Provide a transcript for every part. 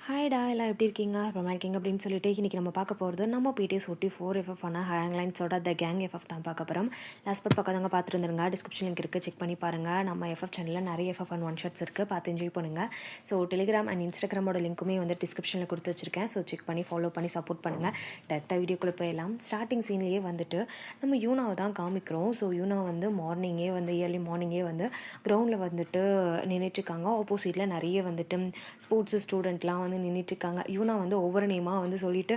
ஹாய்டா எல்லாம் எப்படி இருக்கீங்க ரொம்ப இருக்கீங்க அப்படின்னு சொல்லிட்டு இன்றைக்கி நம்ம பார்க்க போகிறது நம்ம பிடிஎஸ் ஒட்டி 4FF ஆன ஹேங்லைன்ஸோட த கேங் எஃப்எஃப் தான் பார்க்க போகிறோம். லாஸ்ட் பட் பார்க்காதவங்க பார்த்துருந்துருங்க, டிஸ்கிரிப்ஷன் லிங்க் இருக்குது, செக் பண்ணி பாருங்கள். நம்ம எஃப்எஃப் சேனலில் நிறைய எஃப்எஃப் அண்ட் ஒன் ஷாட்ஸ் இருக்குது, பார்த்து என்ஜாய் பண்ணுங்கள். ஸோ டெலிகிராம் அண்ட் இன்ஸ்டாகிராமோட லிங்க்குமே வந்து டிஸ்கிரிப்ஷனில் கொடுத்து வச்சிருக்கேன். ஸோ செக் பண்ணி ஃபாலோ பண்ணி சப்போர்ட் பண்ணுங்கள். டேரெக்டாக வீடியோக்குள்ளே போயிடலாம். ஸ்டார்டிங் சீன்லேயே வந்துட்டு நம்ம யூனாவை தான் காமிக்கிறோம். ஸோ யூனா வந்து இயர்லி மார்னிங்கே வந்து கிரவுண்டில் வந்துட்டு நின்றுட்டுருக்காங்க. ஆப்போசிட்டில் நிறைய வந்துட்டு ஸ்போர்ட்ஸ் ஸ்டூடெண்ட்லாம் வந்து நின்றுட்டுருக்காங்க. யூனா வந்து ஒவ்வொரு நேமாக வந்து சொல்லிட்டு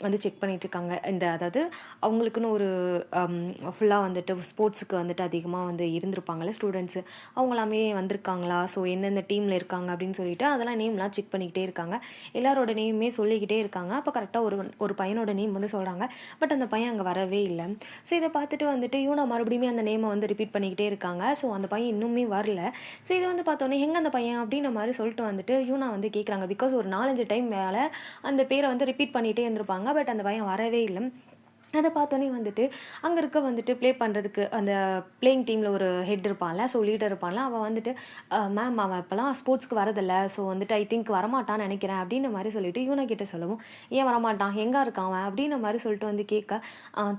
வந்து செக் பண்ணிகிட்ருக்காங்க. அதாவது அவங்களுக்குன்னு ஒரு ஃபுல்லாக வந்துட்டு ஸ்போர்ட்ஸுக்கு வந்துட்டு அதிகமாக வந்து இருந்திருப்பாங்கள்ல ஸ்டூடெண்ட்ஸு, அவங்களாமே வந்திருக்காங்களா, ஸோ எந்தெந்த டீமில் இருக்காங்க அப்படின்னு சொல்லிட்டு அதெல்லாம் நேம்லாம் செக் பண்ணிக்கிட்டே இருக்காங்க. எல்லாரோட நேமுமே சொல்லிக்கிட்டே இருக்காங்க. அப்போ கரெக்டாக ஒரு பையனோட நேம் வந்து சொல்கிறாங்க. பட் அந்த பையன் அங்கே வரவே இல்லை. ஸோ இதை பார்த்துட்டு வந்துட்டு யூனா மறுபடியுமே அந்த நேமை வந்து ரிப்பீட் பண்ணிக்கிட்டே இருக்காங்க. ஸோ அந்த பையன் இன்னுமே வரல. ஸோ இதை வந்து பார்த்தோன்னே எங்கே அந்த பையன் அப்படின்ற மாதிரி சொல்லிட்டு வந்துட்டு யூனா வந்து கேட்குறாங்க. பிகாஸ் ஒரு 4-5 டைம் மேலே அந்த பேரை வந்து ரிப்பீட் பண்ணிகிட்டே இருந்திருப்பாங்க. பட் அந்த பையன் வரவே இல்லை. அதை பார்த்தோன்னே வந்துட்டு அங்கே வந்துட்டு ப்ளே பண்ணுறதுக்கு அந்த பிளேயிங் டீமில் ஒரு ஹெட் இருப்பான்ல, ஸோ லீடர் இருப்பான்ல, அவன் வந்துட்டு மேம் அவன் இப்போலாம் ஸ்போர்ட்ஸ்க்கு வரதில்லை, ஸோ வந்துட்டு ஐ திங்க் வரமாட்டான்னு நினைக்கிறேன் அப்படின்ற மாதிரி சொல்லிட்டு யூனா கிட்ட சொல்லவும், ஏன் வரமாட்டான், எங்கே இருக்கான் அவன் அப்படின்ற மாதிரி சொல்லிட்டு வந்து கேட்க,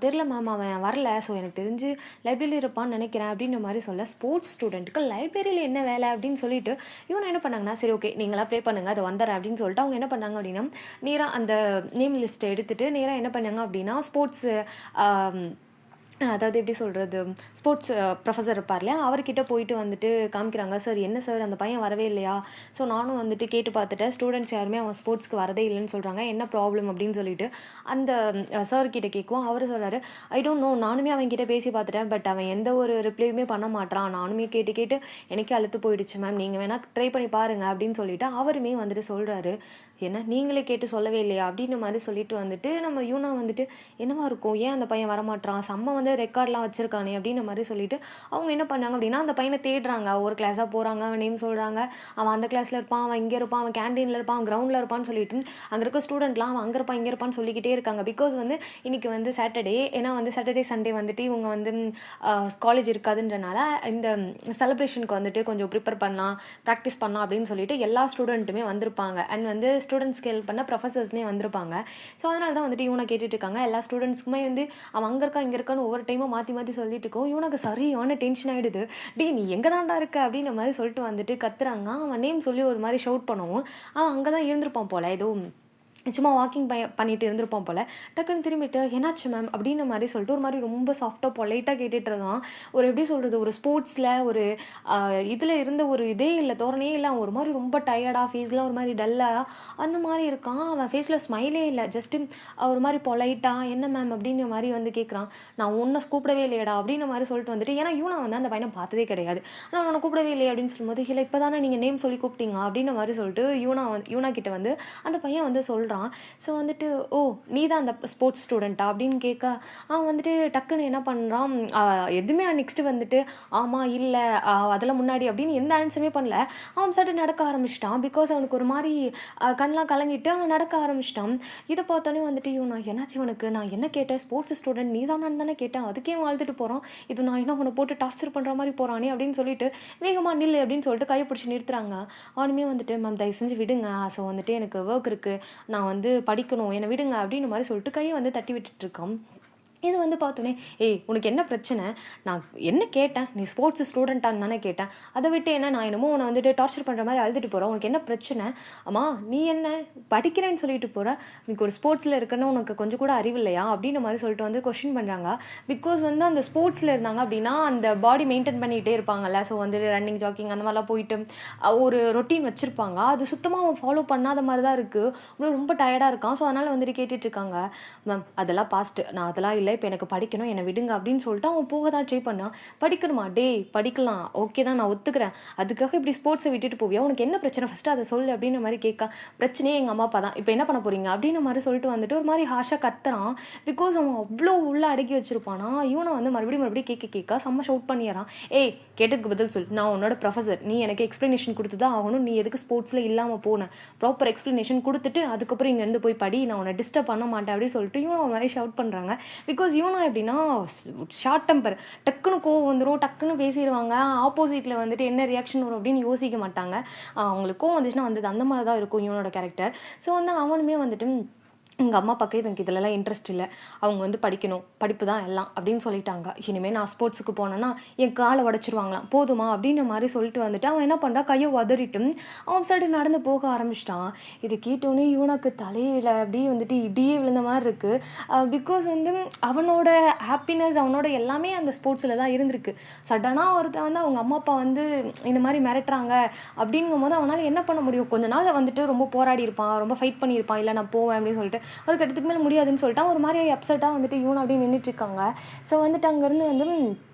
தெரில மேம் அவன் வரல, ஸோ எனக்கு தெரிஞ்சு லைப்ரரியில் இருப்பான்னு நினைக்கிறேன் அப்படின்ற மாதிரி சொல்ல, ஸ்போர்ட்ஸ் ஸ்டூடெண்ட்டுக்கு லைப்ரரியில் என்ன வேலை அப்படின்னு சொல்லிட்டு யூனா என்ன பண்ணாங்கன்னா, சரி ஓகே நீங்களாம் ப்ளே பண்ணுங்கள், அதை வந்துடுறேன் அப்படின்னு சொல்லிட்டு அவங்க என்ன பண்ணாங்க அப்படின்னா, நேராக அந்த நேம் லிஸ்ட்டை எடுத்துகிட்டு நேராக என்ன பண்ணாங்க அப்படின்னா ஸ்போர்ட்ஸ் அதாவது எப்படி சொல்கிறது, ஸ்போர்ட்ஸ் ப்ரொஃபஸர் இருப்பார் இல்லையா, அவர்கிட்ட போயிட்டு வந்துட்டு காமிக்கிறாங்க. சார் என்ன சார் அந்த பையன் வரவே இல்லையா, ஸோ நானும் வந்துட்டு கேட்டு பார்த்துட்டேன், ஸ்டூடெண்ட்ஸ் யாருமே அவன் ஸ்போர்ட்ஸ்க்கு வரதே இல்லைன்னு சொல்கிறாங்க, என்ன ப்ராப்ளம் அப்படின்னு சொல்லிட்டு அந்த சார்கிட்ட கேட்குவோம். அவர் சொல்கிறாரு, ஐ டோன்ட் நோ, நானுமே அவன்கிட்ட பேசி பார்த்துட்டேன், பட் அவன் எந்த ஒரு ரிப்ளையுமே பண்ண மாட்டான், நானுமே கேட்டு கேட்டு எனக்கே அழுத்து போயிடுச்சு மேம், நீங்கள் வேணால் ட்ரை பண்ணி பாருங்கள் அப்படின்னு சொல்லிட்டு அவருமே வந்துட்டு சொல்கிறாரு. ஏன்னா நீங்களே கேட்டு சொல்லவே இல்லையா அப்படின்ற மாதிரி சொல்லிட்டு வந்துட்டு நம்ம யூனா வந்துட்டு என்னவா இருக்கும், ஏன் அந்த பையன் வரமாட்டான், செம்ம வந்து ரெக்கார்ட்லாம் வச்சிருக்கானே அப்படின்ற மாதிரி சொல்லிட்டு அவங்க என்ன பண்ணாங்க அப்படின்னா அந்த பையனை தேடுறாங்க. ஒரு கிளாஸாக போகிறாங்க, அவன் நேம் சொல்கிறாங்க, அவன் அந்த கிளாஸில் இருப்பான், அவன் இங்கே இருப்பான், அவன் கேண்டீனில் இருப்பான், அவன் கிரவுண்டில் இருப்பான்னு சொல்லிட்டு அங்கே இருக்க ஸ்டூடெண்ட்லாம் அவன் அங்கே இருப்பான் இங்கே இருப்பான்னு சொல்லிக்கிட்டே இருக்காங்க. பிகாஸ் வந்து இன்னைக்கு வந்து சாட்டர்டே, ஏன்னா வந்து சாட்டர்டே சண்டே வந்துட்டு இவங்க வந்து காலேஜ் இருக்காதுன்றனால இந்த செலிப்ரேஷனுக்கு வந்துட்டு கொஞ்சம் ப்ரிப்பேர் பண்ணலாம், ப்ராக்டிஸ் பண்ணலாம் அப்படின்னு சொல்லிட்டு எல்லா ஸ்டூடெண்ட்டுமே வந்திருப்பாங்க. அண்ட் வந்து ஸ்டூடெண்ட்ஸ்க்கு ஹெல்ப் பண்ண ப்ரொஃபஸர்ஸ்மே வந்திருப்பாங்க. ஸோ அதனால தான் வந்துட்டு இவனை கேட்டுட்டு இருக்காங்க. எல்லா ஸ்டூடெண்ட்ஸ்க்குமே வந்து அவன் அங்கே இருக்கா இங்கே இருக்கான்னு ஒவ்வொரு டைமும் மாற்றி மாற்றி சொல்லிட்டு இருக்கோம். இவனுக்கு சரியான டென்ஷன் ஆகிடுது. நீ எங்கே தான்டா இருக்க அப்படின்ற மாதிரி சொல்லிட்டு வந்துட்டு கத்துறாங்க. அவன் நேம் சொல்லி ஒரு மாதிரி ஷவுட் பண்ணவும் அவன் அங்கே தான் இருந்திருப்பான் போல, ஏதோ சும்மா வாக்கிங் பண்ணிட்டு இருந்திருப்போம் போல். டக்குன்னு திரும்பிட்டு என்னாச்சு மேம் அப்படின்ற மாதிரி சொல்லிட்டு ஒரு மாதிரி ரொம்ப சாஃப்டாக பொலைட்டாக கேட்டுட்டு இருக்கான். ஒரு எப்படி சொல்கிறது, ஒரு ஸ்போர்ட்ஸில் ஒரு இதில் இருந்த ஒரு இதே இல்லை, தோரணையே இல்லை. ஒரு மாதிரி ரொம்ப டயர்டாக, ஃபேஸ்லாம் ஒரு மாதிரி டல்லாக அந்த மாதிரி இருக்கான். அவன் ஃபேஸில் ஸ்மைலே இல்லை, ஜஸ்ட்டு ஒரு மாதிரி பொலைட்டாக என்ன மேம் அப்படின்ற மாதிரி வந்து கேட்குறான். நான் ஒன்றை கூப்பிடவே இல்லையடா அப்படின்ற மாதிரி சொல்லிட்டு வந்துட்டு, ஏன்னா யூனா வந்து அந்த பையனை பார்த்ததே கிடையாது. ஆனால் உன்னை கூப்பிடவே இல்லையே அப்படின்னு சொல்லும்போது, இல்லை இப்போ தானே நீங்கள் நேம் சொல்லி கூப்பிட்டீங்க அப்படின்ற மாதிரி சொல்லிட்டு யூனா கிட்ட வந்து அந்த பையன் வந்து சொல்கிறான். ஸோ வந்துட்டு, ஓ நீ தான் அந்த ஸ்போர்ட்ஸ் ஸ்டூடெண்ட்டா அப்படின்னு கேட்க அவன் வந்துட்டு டக்குன்னு என்ன பண்ணுறான், எதுவுமே நெக்ஸ்ட்டு வந்துட்டு ஆமாம் இல்லை அதெல்லாம் முன்னாடி அப்படின்னு எந்த ஆன்சருமே பண்ணல. அவன் சட்டு நடக்க ஆரம்பிச்சிட்டான். பிகாஸ் அவனுக்கு ஒரு மாதிரி கண்ணெலாம் கலங்கிட்டு அவன் நடக்க ஆரம்பிச்சிட்டான். இதை பார்த்தோன்னே வந்துட்டு நான் என்னாச்சு உனக்கு, நான் என்ன கேட்டேன், ஸ்போர்ட்ஸ் ஸ்டூடெண்ட் நீ தானே கேட்டேன், அதுக்கே வாழ்த்துட்டு போகிறான், இது நான் என்ன உன்னை போட்டு டார்ச்சர் பண்ணுற மாதிரி போகிறானே அப்படின்னு சொல்லிட்டு வேகமாக நில்லு அப்படின்னு சொல்லிட்டு கையை பிடிச்சி நிறுத்துறாங்க. அவனுமே வந்துட்டு மேம் தயவு செஞ்சு விடுங்க, ஸோ வந்துட்டு எனக்கு ஒர்க் இருக்குது, நான் வந்து படிக்கணும், என்னை விடுங்க அப்படின்னு மாதிரி சொல்லிட்டு கையை வந்து தட்டி விட்டுட்டு இருக்கான். இது வந்து பார்த்தோன்னே, ஏய் உனக்கு என்ன பிரச்சனை, நான் என்ன கேட்டேன், நீ ஸ்போர்ட்ஸ் ஸ்டூடெண்ட்டான்னு தானே கேட்டேன், அதை விட்டு என்ன நான் என்னமோ உன்னை வந்துட்டு டார்ச்சர் பண்ணுற மாதிரி அழுதுட்டு போகிறேன், உனக்கு என்ன பிரச்சனை, அம்மா நீ என்ன படிக்கிறேன்னு சொல்லிட்டு போகிற, உனக்கு ஒரு ஸ்போர்ட்ஸில் இருக்குன்னு உனக்கு கொஞ்சம் கூட அறிவு இல்லையா அப்படின்ற மாதிரி சொல்லிட்டு வந்து கொஸ்டின் பண்ணுறாங்க. பிகாஸ் வந்து அந்த ஸ்போர்ட்ஸில் இருந்தாங்க அப்படின்னா அந்த பாடி மெயின்டைன் பண்ணிகிட்டே இருப்பாங்கல்ல, ஸோ வந்து ரன்னிங் ஜாக்கிங் அந்த மாதிரிலாம் போயிட்டு ஒரு ரொட்டீன் வச்சுருப்பாங்க, அது சுத்தமாக அவன் ஃபாலோ பண்ணாத மாதிரி தான் இருக்குது, ரொம்ப டயர்டாக இருக்கான். ஸோ அதனால் வந்துட்டு கேட்டுட்ருக்காங்க, மேம் அதெல்லாம் பாஸ்ட்டு, நான் அதெல்லாம் இல்லை, இப்போ எனக்கு படிக்கணும், என்னை விடுங்க அப்படின்னு சொல்லிட்டு அவன் போக தான் ட்ரை பண்ணான். படிக்கணுமா, டே படிக்கலாம் ஓகே தான், நான் ஒத்துக்கிறேன், அதுக்காக இப்படி ஸ்போர்ட்ஸை விட்டுட்டு போவியா, உனக்கு என்ன பிரச்சனை ஃபஸ்ட்டு அதை சொல்லு அப்படின்ற மாதிரி கேட்க, பிரச்சனையே எங்கள் அம்மா அப்பா தான், இப்போ என்ன பண்ண போகிறீங்க அப்படின்ற மாதிரி சொல்லிட்டு வந்துட்டு ஒரு மாதிரி ஹாஷாக கத்துறான். பிகாஸ் அவன் அவ்வளோ உள்ளே அடக்கி வச்சிருப்பானா. இவனை வந்து மறுபடியும் கேட்க செம்ம ஷவுட் பண்ணிடுறான். ஏய் கேட்டதுக்கு பதில் சொல், நான் உன்னோட ப்ரொஃபஸர், நீ எனக்கு எக்ஸ்ப்ளனேஷன் கொடுத்து தான் ஆகணும், நீ எதுக்கு ஸ்போர்ட்ஸில் இல்லாமல் போனேன், ப்ராப்பர் எக்ஸ்ப்ளனேஷன் கொடுத்துட்டு அதுக்கப்புறம் இங்கேருந்து போய் படி, நான் உன்னை டிஸ்டர்ப் பண்ண மாட்டேன் அப்படின்னு சொல்லிட்டு இவன் அவன் மாதிரி ஷவுட் பண்ணுறாங்க. பிகாஸ் பிகாஸ் யூனா எப்படின்னா ஷார்ட் டெம்பர், டக்குன்னு கோவம் வந்துடும், டக்குன்னு பேசிடுவாங்க. ஆப்போசிட்டில் வந்துட்டு என்ன ரியாக்ஷன் வரும் அப்படின்னு யோசிக்க மாட்டாங்க. அவங்களுக்கு கோவம் வந்துச்சுன்னா வந்தது அந்த மாதிரி தான் இருக்கும் யூனோட கேரக்டர். ஸோ வந்து அவனுமே வந்துட்டு எங்கள் அம்மா அப்பாவுக்கு எனக்கு இதிலலாம் இன்ட்ரெஸ்ட் இல்லை, அவங்க வந்து படிக்கணும், படிப்பு தான் எல்லாம் அப்படின்னு சொல்லிட்டாங்க. இனிமேல் நான் ஸ்போர்ட்ஸுக்கு போனேன்னா என் காலை உடச்சிருவாங்களாம், போதுமா அப்படின்ற மாதிரி சொல்லிட்டு வந்துட்டு அவன் என்ன பண்ணுறான், கையை உதறிட்டு அவன் சைடு நடந்து போக ஆரம்பிச்சிட்டான். இது கேட்டோன்னே யூனாக்கு தலையில் அப்படியே வந்துட்டு இடியே விழுந்த மாதிரி இருக்குது. பிகாஸ் வந்து அவனோட ஹாப்பினஸ், அவனோட எல்லாமே அந்த ஸ்போர்ட்ஸில் தான் இருந்திருக்கு. சடனாக ஒருத்தன் வந்து அவங்க அம்மா அப்பா வந்து இந்த மாதிரி மிரட்டுறாங்க அப்படிங்கும் போது அவனால் என்ன பண்ண முடியும்? கொஞ்ச நாள் வந்துட்டு ரொம்ப போராடி இருப்பான், ரொம்ப ஃபைட் பண்ணியிருப்பான், இல்லை நான் போவேன் அப்படின்னு சொல்லிட்டு. ஒரு கட்டத்துக்கு மேலே முடியாதுன்னு சொல்லிட்டு ஒரு மாதிரி அப்செட்டாக வந்துட்டு யூனா அப்படியே நின்றுட்டுருக்காங்க. ஸோ வந்துட்டு அங்கேருந்து வந்து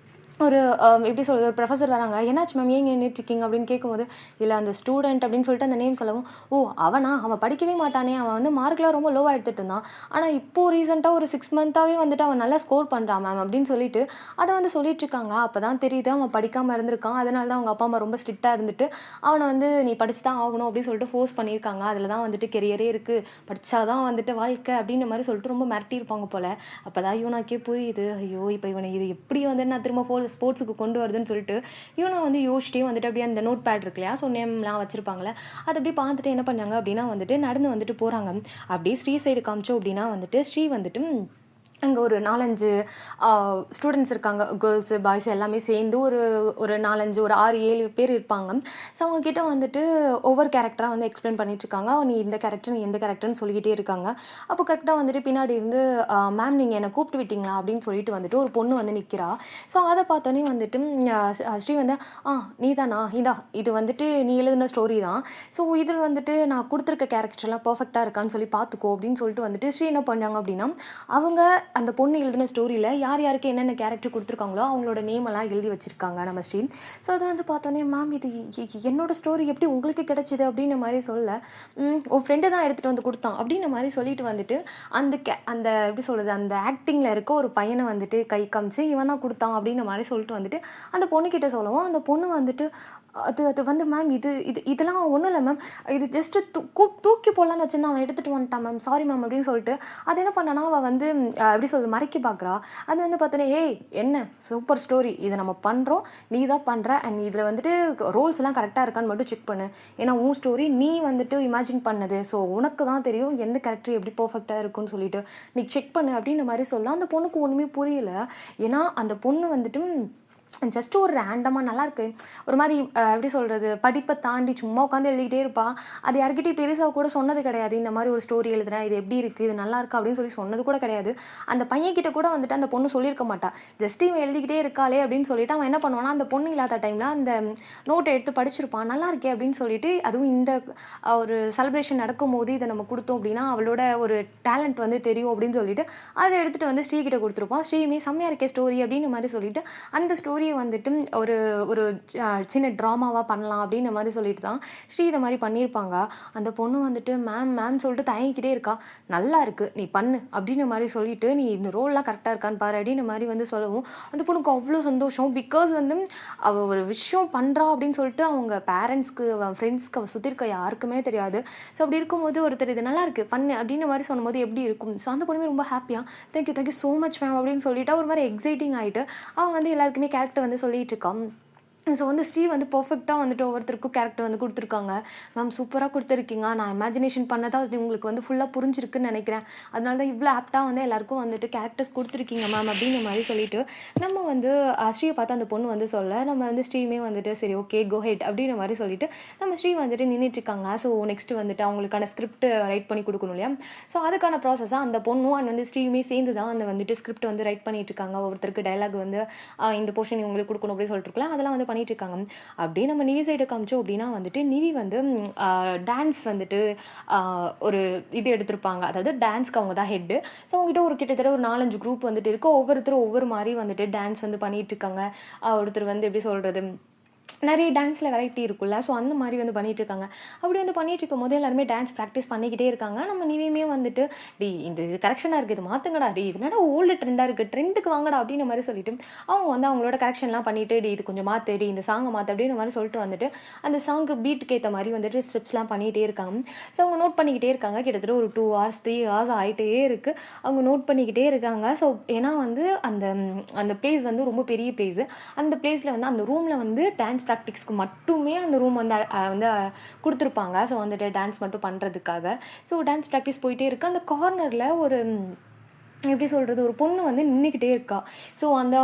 ஒரு எப்படி சொல்கிறது, ஒரு ப்ரொஃபஸர் வராங்க. என்னாச்சு மேம், ஏங்க நின்றுட்டுருக்கீங்க அப்படின்னு கேட்கும்போது, இல்லை அந்த ஸ்டூடெண்ட் அப்படின்னு சொல்லிட்டு அந்த நேம் சொல்லவும், ஓ அவன் படிக்கவே மாட்டானே, அவன் வந்து மார்க்லாம் ரொம்ப லோவாக எடுத்துகிட்டு இருந்தான், ஆனால் இப்போது ரீசெண்டாக ஒரு 6 மந்த்தாகவே வந்துட்டு அவன் நல்லா ஸ்கோர் பண்ணுறான் மேம் அப்படின்னு சொல்லிட்டு அதை வந்து சொல்லிட்டுருக்காங்க. அப்போ தான் தெரியுது அவன் படிக்காமல் இருந்திருக்கான். அதனால தான் அவங்க அப்பா அம்மா ரொம்ப ஸ்ட்ரிக்டாக இருந்துட்டு அவனை வந்து நீ படிச்சு தான் ஆகணும் அப்படின்னு சொல்லிட்டு ஃபோர்ஸ் பண்ணியிருக்காங்க. அதில் தான் வந்துட்டு கெரியரே இருக்குது, படித்தாதான் வந்துட்டு வாழ்க்கை அப்படின்ற மாதிரி சொல்லிட்டு ரொம்ப மிரட்டியிருப்பாங்க போல். அப்போ தான் யூனாக்கே புரியுது, ஐயோ இப்போ இவனை இது எப்படி வந்து நான் திரும்ப ஸ்போர்ட்ஸுக்கு கொண்டு வருதுன்னு சொல்லிட்டு இவனை வந்து யோசிச்சிட்டே வந்துட்டு அப்படியே அந்த நோட் பேட் இருக்கு இல்லையா, ஸோ நேம்லாம் வச்சிருப்பாங்களே, அதை அப்படியே பார்த்துட்டு என்ன பண்ணாங்க அப்படின்னா வந்துட்டு நடந்து வந்துட்டு போகிறாங்க. அப்படியே ஸ்ரீ சைடு காமிச்சோம் அப்படின்னா வந்துட்டு ஸ்ரீ வந்துட்டு அங்கே ஒரு 4-5 ஸ்டூடெண்ட்ஸ் இருக்காங்க, கேர்ள்ஸு பாய்ஸ் எல்லாமே சேர்ந்து ஒரு 4-5 ஒரு 6-7 பேர் இருப்பாங்க. ஸோ அவங்கக்கிட்ட வந்துட்டு ஒவ்வொரு கேரக்டராக வந்து எக்ஸ்பிளைன் பண்ணிட்டுருக்காங்க. நீ இந்த கேரக்டர், நீ எந்த கேரக்டர்னு சொல்லிக்கிட்டே இருக்காங்க. அப்போ கரெக்டாக வந்துட்டு பின்னாடி இருந்து மேம் நீங்கள் என்னை கூப்பிட்டு விட்டீங்களா அப்படின்னு சொல்லிட்டு வந்துட்டு ஒரு பொண்ணு வந்து நிற்கிறா. ஸோ அதை பார்த்தோன்னே வந்துட்டு ஸ்ரீ வந்து நீ தானா, இது வந்துட்டு நீ எழுதின ஸ்டோரி தான், ஸோ இதில் வந்துட்டு நான் கொடுத்துருக்க கேரக்டர்லாம் பர்ஃபெக்டாக இருக்கான்னு சொல்லி பார்த்துக்கோ அப்படின்னு சொல்லிட்டு வந்துட்டு ஸ்ரீ என்ன பண்ணுறாங்க அப்படின்னா அவங்க அந்த பொண்ணு எழுதின ஸ்டோரியில் யார் யாருக்கு என்னென்ன கேரக்டர் கொடுத்துருக்காங்களோ அவங்களோட நேம் எல்லாம் எழுதி வச்சுருக்காங்க நம்ம ஸ்ரீ. ஸோ அதை வந்து பார்த்தோன்னே மேம் இது என்னோட ஸ்டோரி எப்படி உங்களுக்கு கிடைச்சிது அப்படின்ற மாதிரி சொல்ல, உன் ஃப்ரெண்டு தான் எடுத்துகிட்டு வந்து கொடுத்தான் அப்படின்ற மாதிரி சொல்லிட்டு வந்துட்டு அந்த எப்படி சொல்கிறது, அந்த ஆக்டிங்கில் இருக்க ஒரு பையனை வந்துட்டு கை காமிச்சு இவன் தான் கொடுத்தான் அப்படின்ற மாதிரி சொல்லிட்டு வந்துட்டு அந்த பொண்ணுக்கிட்ட சொல்லவும் அந்த பொண்ணு வந்துட்டு அது வந்து மேம் இதெல்லாம் ஒன்றும் இல்லை மேம், இது ஜஸ்ட்டு தூக்கி போடலான்னு வச்சுருந்தா அவன் எடுத்துகிட்டு வந்துட்டான் மேம், சாரி மேம் அப்படின்னு சொல்லிட்டு அது என்ன பண்ணனா அவள் வந்து எப்படி சொல்கிறது மறைக்க பார்க்குறா. அது வந்து பார்த்தோன்னே ஏய் என்ன சூப்பர் ஸ்டோரி, இதை நம்ம பண்ணுறோம், நீ தான் பண்ணுற, அண்ட் இதில் வந்துட்டு ரோல்ஸ் எல்லாம் கரெக்டாக இருக்கான்னு மட்டும் செக் பண்ணு, ஏன்னா உன் ஸ்டோரி நீ வந்துட்டு இமேஜின் பண்ணது, ஸோ உனக்கு தான் தெரியும் எந்த கேரக்டர் எப்படி பர்ஃபெக்டாக இருக்குன்னு சொல்லிட்டு நீ செக் பண்ணு அப்படின்ற மாதிரி சொல்ல. அந்த பொண்ணுக்கு ஒன்றுமே புரியல. ஏன்னா அந்த பொண்ணு வந்துட்டு ஜஸ்ட் ஒரு ரேண்டமாக நல்லாயிருக்கு ஒரு மாதிரி எப்படி சொல்கிறது, படிப்பை தாண்டி சும்மா உட்காந்து எழுதிக்கிட்டே இருப்பா. அது யார்கிட்டையும் பெருசாக கூட சொன்னது கிடையாது, இந்த மாதிரி ஒரு ஸ்டோரி எழுதுறேன், இது எப்படி இருக்குது, இது நல்லா இருக்கா அப்படின்னு சொல்லி சொன்னது கூட கிடையாது. அந்த பையன்கிட்ட கூட வந்துட்டு அந்த பொண்ணு சொல்லியிருக்க மாட்டா. ஜஸ்ட் இவன் எழுதிக்கிட்டே இருக்காளே அப்படின்னு சொல்லிட்டு அவன் என்ன பண்ணுவானா, அந்த பொண்ணு இல்லாத டைமில் அந்த நோட்டை எடுத்து படிச்சிருப்பான், நல்லா இருக்கே அப்படின்னு சொல்லிட்டு. அதுவும் இந்த ஒரு செலிப்ரேஷன் நடக்கும் போது இதை நம்ம கொடுத்தோம் அப்படின்னா அவளோட ஒரு டேலண்ட் வந்து தெரியும் அப்படின்னு சொல்லிட்டு அதை எடுத்துகிட்டு வந்து ஸ்ரீகிட்ட கொடுத்துருப்பான். ஸ்ரீயுமே செம்மையாக இருக்கே ஸ்டோரி அப்படின்னு மாதிரி சொல்லிட்டு அந்த ஸ்டோரியை வந்துட்டு ஒரு ஒரு சின்ன ட்ராமாவாக பண்ணலாம் அப்படின்ற மாதிரி சொல்லிட்டு தான் ஸ்ரீ இதை மாதிரி பண்ணியிருப்பாங்க. அந்த பொண்ணு வந்துட்டு மேம் சொல்லிட்டு தயங்கிக்கிட்டே இருக்கா. நல்லா இருக்கு நீ பண்ணு அப்படின்ற மாதிரி சொல்லிட்டு நீ இந்த ரோல்லாம் கரெக்டாக இருக்கான்னு பாரு அப்படின்ற மாதிரி வந்து சொல்லவும் அந்த பொண்ணுக்கு அவ்வளோ சந்தோஷம். பிகாஸ் வந்து அவள் ஒரு விஷயம் பண்ணுறா அப்படின்னு சொல்லிட்டு அவங்க பேரண்ட்ஸ்க்கு, அவன் ஃப்ரெண்ட்ஸ்க்கு, அவள் சுற்றி இருக்க யாருக்குமே தெரியாது. ஸோ அப்படி இருக்கும்போது ஒருத்தர் இது நல்லா இருக்கு பண்ணு அப்படின்ற மாதிரி சொன்னும்போது எப்படி இருக்கும். ஸோ அந்த பொண்ணுமே ரொம்ப ஹாப்பியாக தேங்க்யூ ஸோ மச் மேம் அப்படின்னு சொல்லிட்டு ஒரு மாதிரி எக்ஸைட்டிங் ஆகிட்டு அவன் வந்து எல்லாருக்குமே கேரக்டர் வந்து சொல்லிட்டு இருக்கான். ஸோ வந்து ஸ்ரீ வந்து பர்ஃபெக்டாக வந்துட்டு ஒவ்வொருத்தருக்கும் கேரக்டர் வந்து கொடுத்துருக்காங்க. மேம் சூப்பராக கொடுத்துருக்கீங்க, நான் இமேஜினேஷன் பண்ணதான் அது உங்களுக்கு வந்து ஃபுல்லாக புரிஞ்சிருக்குன்னு நினைக்கிறேன், அதனால தான் இவ்வளோ ஆப்டாக வந்து எல்லாருக்கும் வந்துட்டு கேரக்டர்ஸ் கொடுத்துருக்கீங்க மேம் அப்படின்ற மாதிரி சொல்லிட்டு நம்ம வந்து ஸ்ரீயை பார்த்து அந்த பொண்ணு வந்து சொல்ல நம்ம வந்து ஸ்ரீயுமே வந்துட்டு சரி ஓகே கோ ஹெட் அப்படின்ற மாதிரி சொல்லிட்டு நம்ம ஸ்ரீ வந்துட்டு நின்றுட்டுருக்காங்க. ஸோ நெக்ஸ்ட்டு வந்துட்டு அவங்களுக்கான ஸ்கிரிப்ட் ரைட் பண்ணி கொடுக்கணும் இல்லையா. ஸோ அதுக்கான ப்ராசஸாக அந்த பொண்ணும் அண்ட் வந்து ஸ்ரீயுமே சேர்ந்து தான் அந்த வந்துட்டு ஸ்கிரிப்ட் வந்து ரைட் பண்ணிட்டு இருக்காங்க. ஒவ்வொருத்தருக்கு டைலாக் வந்து இந்த போர்ஷன் உங்களுக்கு கொடுக்கணும் அப்படின்னு சொல்லிட்டு இருக்கலாம், அதெல்லாம் வந்து பண்ணிட்டு இருக்காங்க. அப்படியே நம்ம நிவி சைடு காமிச்சோம் அப்படின்னா வந்துட்டு நிவி வந்து டான்ஸ் வந்துட்டு ஒரு இது எடுத்திருப்பாங்க, அதாவது டான்ஸ்க்கு அவங்க தான் ஹெட்டு. ஸோ அவங்ககிட்ட ஒரு கிட்டத்தட்ட ஒரு 4-5 குரூப் வந்துட்டு இருக்கு, ஒவ்வொருத்தரும் ஒவ்வொரு மாதிரி வந்துட்டு டான்ஸ் வந்து பண்ணிட்டு இருக்காங்க. ஒருத்தர் வந்து எப்படி சொல்றது நிறைய டான்ஸில் வெரைட்டி இருக்குல்ல. ஸோ அந்த மாதிரி வந்து பண்ணிகிட்ருக்காங்க. அப்படி வந்து பண்ணிகிட்ருக்கும்போது எல்லாருமே டான்ஸ் ப்ராக்டிஸ் பண்ணிக்கிட்டே இருக்காங்க. நம்ம நிவியுமே வந்துட்டு, இந்த இது கரெக்ஷனாக இருக்குது, இது மாற்றுங்கடா, இது என்னடா ஓல்டு ட்ரெண்டாக இருக்குது, ட்ரெண்டுக்கு வாங்கடா அப்படின்ற மாதிரி சொல்லிட்டு அவங்க வந்து அவங்களோட கரெக்ஷன்லாம் பண்ணிவிட்டு, இது கொஞ்சம் மாற்று, இந்த சாங்கை மாற்று அப்படின்ற மாதிரி சொல்லிட்டு வந்துட்டு அந்த சாங்கு பீட்டுக்கு ஏற்ற மாதிரி வந்துட்டு ஸ்டெப்ஸ்லாம் பண்ணிகிட்டே இருக்காங்க. ஸோ அவங்க நோட் பண்ணிக்கிட்டே இருக்காங்க. கிட்டத்தட்ட ஒரு 2 hours 3 hours ஆகிட்டே இருக்குது. அவங்க நோட் பண்ணிக்கிட்டே இருக்காங்க. ஸோ ஏன்னா வந்து அந்த அந்த பிளேஸ் வந்து ரொம்ப பெரிய பிளேஸு. அந்த பிளேஸில் வந்து அந்த ரூமில் வந்து டான்ஸ் ப்ராக்டிக்ஸ்க்கு மட்டுமே அந்த ரூம் வந்து வந்து கொடுத்துருப்பாங்க. ஸோ வந்துட்டு டான்ஸ் மட்டும் பண்ணுறதுக்காக. ஸோ டான்ஸ் ப்ராக்டிஸ் போயிட்டே இருக்குது. அந்த கார்னரில் ஒரு எப்படி சொல்கிறது, ஒரு பொண்ணு வந்து நின்றுக்கிட்டே இருக்கா. ஸோ அந்த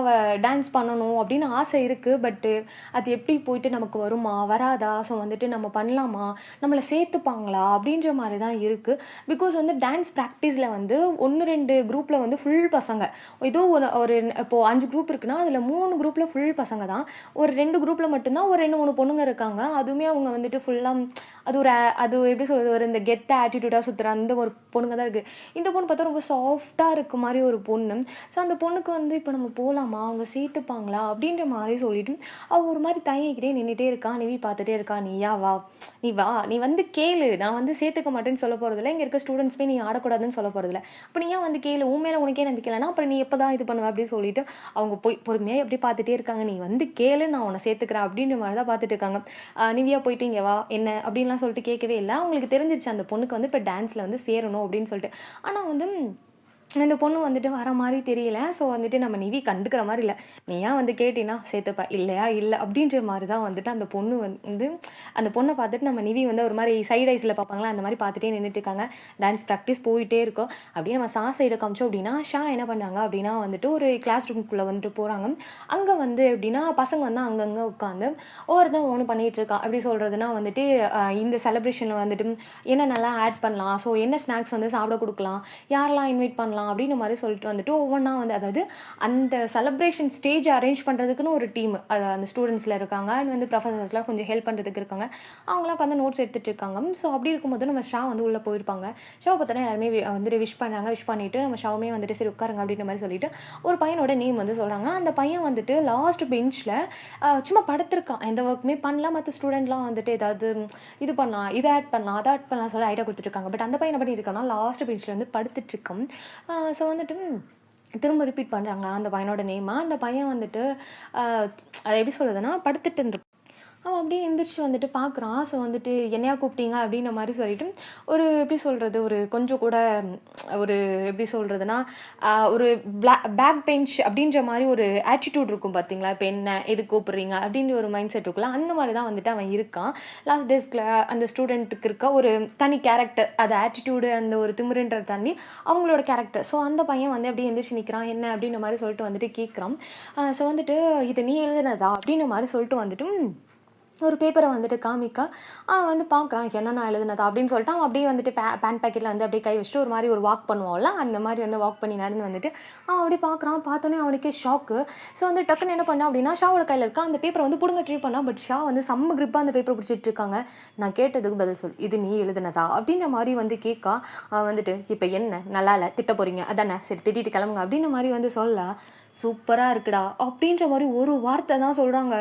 டான்ஸ் பண்ணணும் அப்படின்னு ஆசை இருக்குது. பட்டு அது எப்படி போயிட்டு நமக்கு வருமா வராதா, ஸோ வந்துட்டு நம்ம பண்ணலாமா, நம்மளை சேர்த்துப்பாங்களா அப்படின்ற மாதிரி தான் இருக்குது. பிகாஸ் வந்து டான்ஸ் ப்ராக்டிஸில் வந்து 1-2 குரூப்பில் வந்து ஃபுல் பசங்க. ஏதோ ஒரு ஒரு இப்போது 5 குரூப் இருக்குன்னா அதில் 3 குரூப்பில் ஃபுல் பசங்க தான். ஒரு 2 குரூப்பில் மட்டும்தான் ஒரு 2-3 பொண்ணுங்க இருக்காங்க. அதுவுமே அவங்க வந்துட்டு ஃபுல்லாக அது எப்படி சொல்கிறது, ஒரு இந்த கெத்த ஆட்டிடியூடாக சுற்றுற அந்த ஒரு பொண்ணுங்க தான் இருக்குது. இந்த பொண்ணு பார்த்தா ரொம்ப சாஃப்டாக இருக்க மாதிரி ஒரு பொண்ணு. ஸோ அந்த பொண்ணுக்கு வந்து இப்போ நம்ம போகலாமா, அவங்க சேர்த்துப்பாங்களா அப்படின்ற மாதிரி சொல்லிட்டு அவள் ஒரு மாதிரி தயங்கிக்கிட்டே நின்றுட்டே இருக்கா. நிவி பார்த்துட்டே இருக்கா. நீயா வா, நீ வா, நீ வந்து கேளு, நான் வந்து சேர்த்துக்க மாட்டேன்னு சொல்ல போகிறதில்ல, இங்கே இருக்க ஸ்டூடெண்ட்ஸ்மே நீ ஆடக்கூடாதுன்னு சொல்ல போகிறதில்ல, அப்போ நீ ஏன் வந்து கேளு, உன் மேலே உனக்கே நம்பிக்கை இல்லைனா அப்புறம் நீ எப்போ தான் இது பண்ணுவ அப்படின்னு சொல்லிட்டு அவங்க போய் பொறுமையாக எப்படி பார்த்துட்டே இருக்காங்க. நீ வந்து கேளு, நான் உன்னை சேர்த்துக்கிறேன் அப்படின்ற மாதிரி தான் பார்த்துட்டு இருக்காங்க. நிவியா போயிட்டு இங்கே வா என்ன அப்படின்லாம் சொல்லிட்டு கேட்கவே இல்லை. அவங்களுக்கு தெரிஞ்சிருச்சு அந்த பொண்ணுக்கு வந்து இப்போ டான்ஸில் வந்து சேரணும் அப்படின்னு சொல்லிட்டு. ஆனால் வந்து இந்த பொண்ணு வந்துட்டு வர மாதிரி தெரியல. ஸோ வந்துட்டு நம்ம நிவி கண்டுக்கிற மாதிரி இல்லை. நீ ஏன் வந்து கேட்டினா சேர்த்துப்ப, இல்லையா இல்லை அப்படின்ற மாதிரி தான் வந்துட்டு அந்த பொண்ணு வந்து அந்த பொண்ணை பார்த்துட்டு நம்ம நிவி வந்து ஒரு மாதிரி சைட் ஐஸில் பார்ப்பாங்களா அந்த மாதிரி பார்த்துட்டே நின்றுட்டு இருக்காங்க. டான்ஸ் ப்ராக்டிஸ் போயிட்டே இருக்கோம். அப்படியே நம்ம சைடை காமிச்சோம் அப்படின்னா ஷா என்ன பண்ணாங்க அப்படின்னா வந்துட்டு ஒரு கிளாஸ் ரூம்குள்ளே வந்துட்டு போகிறாங்க. அங்கே வந்து எப்படின்னா பசங்க வந்து அங்கங்கே உட்காந்து ஒவ்வொருத்தன் ஒன்று பண்ணிகிட்டு இருக்கான். எப்படி சொல்கிறதுனா வந்துட்டு இந்த செலிப்ரேஷனில் வந்துட்டு என்னென்னலாம் ஆட் பண்ணலாம், ஸோ என்ன ஸ்நாக்ஸ் வந்து சாப்பிட கொடுக்கலாம், யாரெல்லாம் இன்வைட் பண்ணலாம் அப்படின்ற மாதிரி சொல்லிட்டு வந்துட்டு ஒவ்வொன்றா வந்து அதாவது அந்த செலிப்ரேஷன் ஸ்டேஜ் அரேஞ்ச் பண்ணுறதுக்குன்னு ஒரு டீம் அந்த ஸ்டூடெண்ட்ஸில் இருக்காங்க. அண்ட் வந்து ப்ரொஃபஸர்ஸ்லாம் கொஞ்சம் ஹெல்ப் பண்ணுறதுக்கு இருக்காங்க. அவங்களாம் வந்து நோட்ஸ் எடுத்துகிட்டு இருக்காங்க. ஸோ அப்படி இருக்கும்போது நம்ம ஷா வந்து உள்ளே போயிருப்பாங்க. ஷாவை பார்த்தோன்னா யாருமே வந்துட்டு விஷ் பண்ணாங்க. விஷ் பண்ணிவிட்டு நம்ம ஷாவுமே வந்துட்டு சரி உட்காருங்க அப்படின்ற மாதிரி சொல்லிட்டு ஒரு பையனோட நேம் வந்து சொல்கிறாங்க. அந்த பையன் வந்துட்டு லாஸ்ட் பெஞ்சில் சும்மா படுத்திருக்கான். எந்த ஒர்க்குமே பண்ணலாம். மற்ற ஸ்டூடெண்ட்லாம் வந்துட்டு ஏதாவது இது பண்ணலாம், இதை ஆட் பண்ணலாம், அதை ஆட் பண்ணலாம் சொல்லி ஐடியா கொடுத்துட்ருக்காங்க. பட் அந்த பையனை பண்ணி இருக்கான்னா லாஸ்ட் பெஞ்சில் வந்து படுத்துட்ருக்கான். ஸோ வந்துட்டு திரும்ப ரிப்பீட் பண்ணுறாங்க அந்த பையனோட நேமா. அந்த பையன் வந்துட்டு அதை எப்படி சொல்கிறதுனா படுத்துட்டு இருந்து அவன் அப்படியே எந்திரிச்சு வந்துட்டு பார்க்குறான். ஸோ வந்துட்டு என்னையா கூப்பிட்டீங்க அப்படின்ற மாதிரி சொல்லிட்டு ஒரு எப்படி சொல்கிறது, ஒரு கொஞ்சம் கூட ஒரு எப்படி சொல்கிறதுனா ஒரு பேக் பெஞ்ச் அப்படின்ற மாதிரி ஒரு ஆட்டிடியூட் இருக்கும் பார்த்தீங்களா. இப்போ என்ன எது கூப்பிட்றீங்க அப்படின்ற ஒரு மைண்ட் செட் இருக்குல்ல, அந்த மாதிரி தான் வந்துட்டு அவன் இருக்கான். லாஸ்ட் டேஸ்கில் அந்த ஸ்டூடெண்ட்டுக்கு இருக்க ஒரு தனி கேரக்டர், அது ஆட்டிடியூடு அந்த ஒரு திமிருன்றதை தாண்டி அவங்களோட கேரக்டர். ஸோ அந்த பையன் வந்து அப்படியே எந்திரிச்சு நிற்கிறான். என்ன அப்படின்ற மாதிரி சொல்லிட்டு வந்துட்டு கேட்குறான். ஸோ வந்துட்டு இது நீ எழுதுனதா அப்படின்ற மாதிரி சொல்லிட்டு வந்துட்டு ஒரு பேப்பரை வந்துட்டு காமிக்க அவன் வந்து பார்க்குறான் என்னென்ன எழுதுனதா அப்படின்னு சொல்லிட்டு அவன் அப்படியே வந்துட்டு பேண்ட் பேக்கெட்டில் வந்து அப்படியே கை வச்சுட்டு ஒரு மாதிரி ஒரு வாக் பண்ணுவான்ல, அந்த மாதிரி வந்து வாக் பண்ணி நடந்து வந்துட்டு அவன் அப்படியே பார்க்குறான். பார்த்தோன்னே அவனுக்கே ஷாக்கு. ஸோ வந்து டக்குன்னு என்ன பண்ணான் அப்படின்னா ஷாவோட கையில் இருக்கா அந்த பேப்பரை வந்து பிடுங்க ட்ரை பண்ணான். பட் ஷா வந்து செம்ம கிரிப்பாக அந்த பேப்பரை பிடிச்சிட்டு இருக்காங்க. நான் கேட்டதுக்கு பதில் சொல், இது நீ எழுதுனதா அப்படின்ற மாதிரி வந்து கேட்கா. அவன் வந்துட்டு இப்போ என்ன நல்லா இல்லை திட்ட போகிறீங்க அதானே, சரி திட்டிட்டு கிளம்புங்க அப்படின்ற மாதிரி வந்து சொல்ல சூப்பராக இருக்குடா அப்படின்ற மாதிரி ஒரு வார்த்தை தான் சொல்கிறாங்க.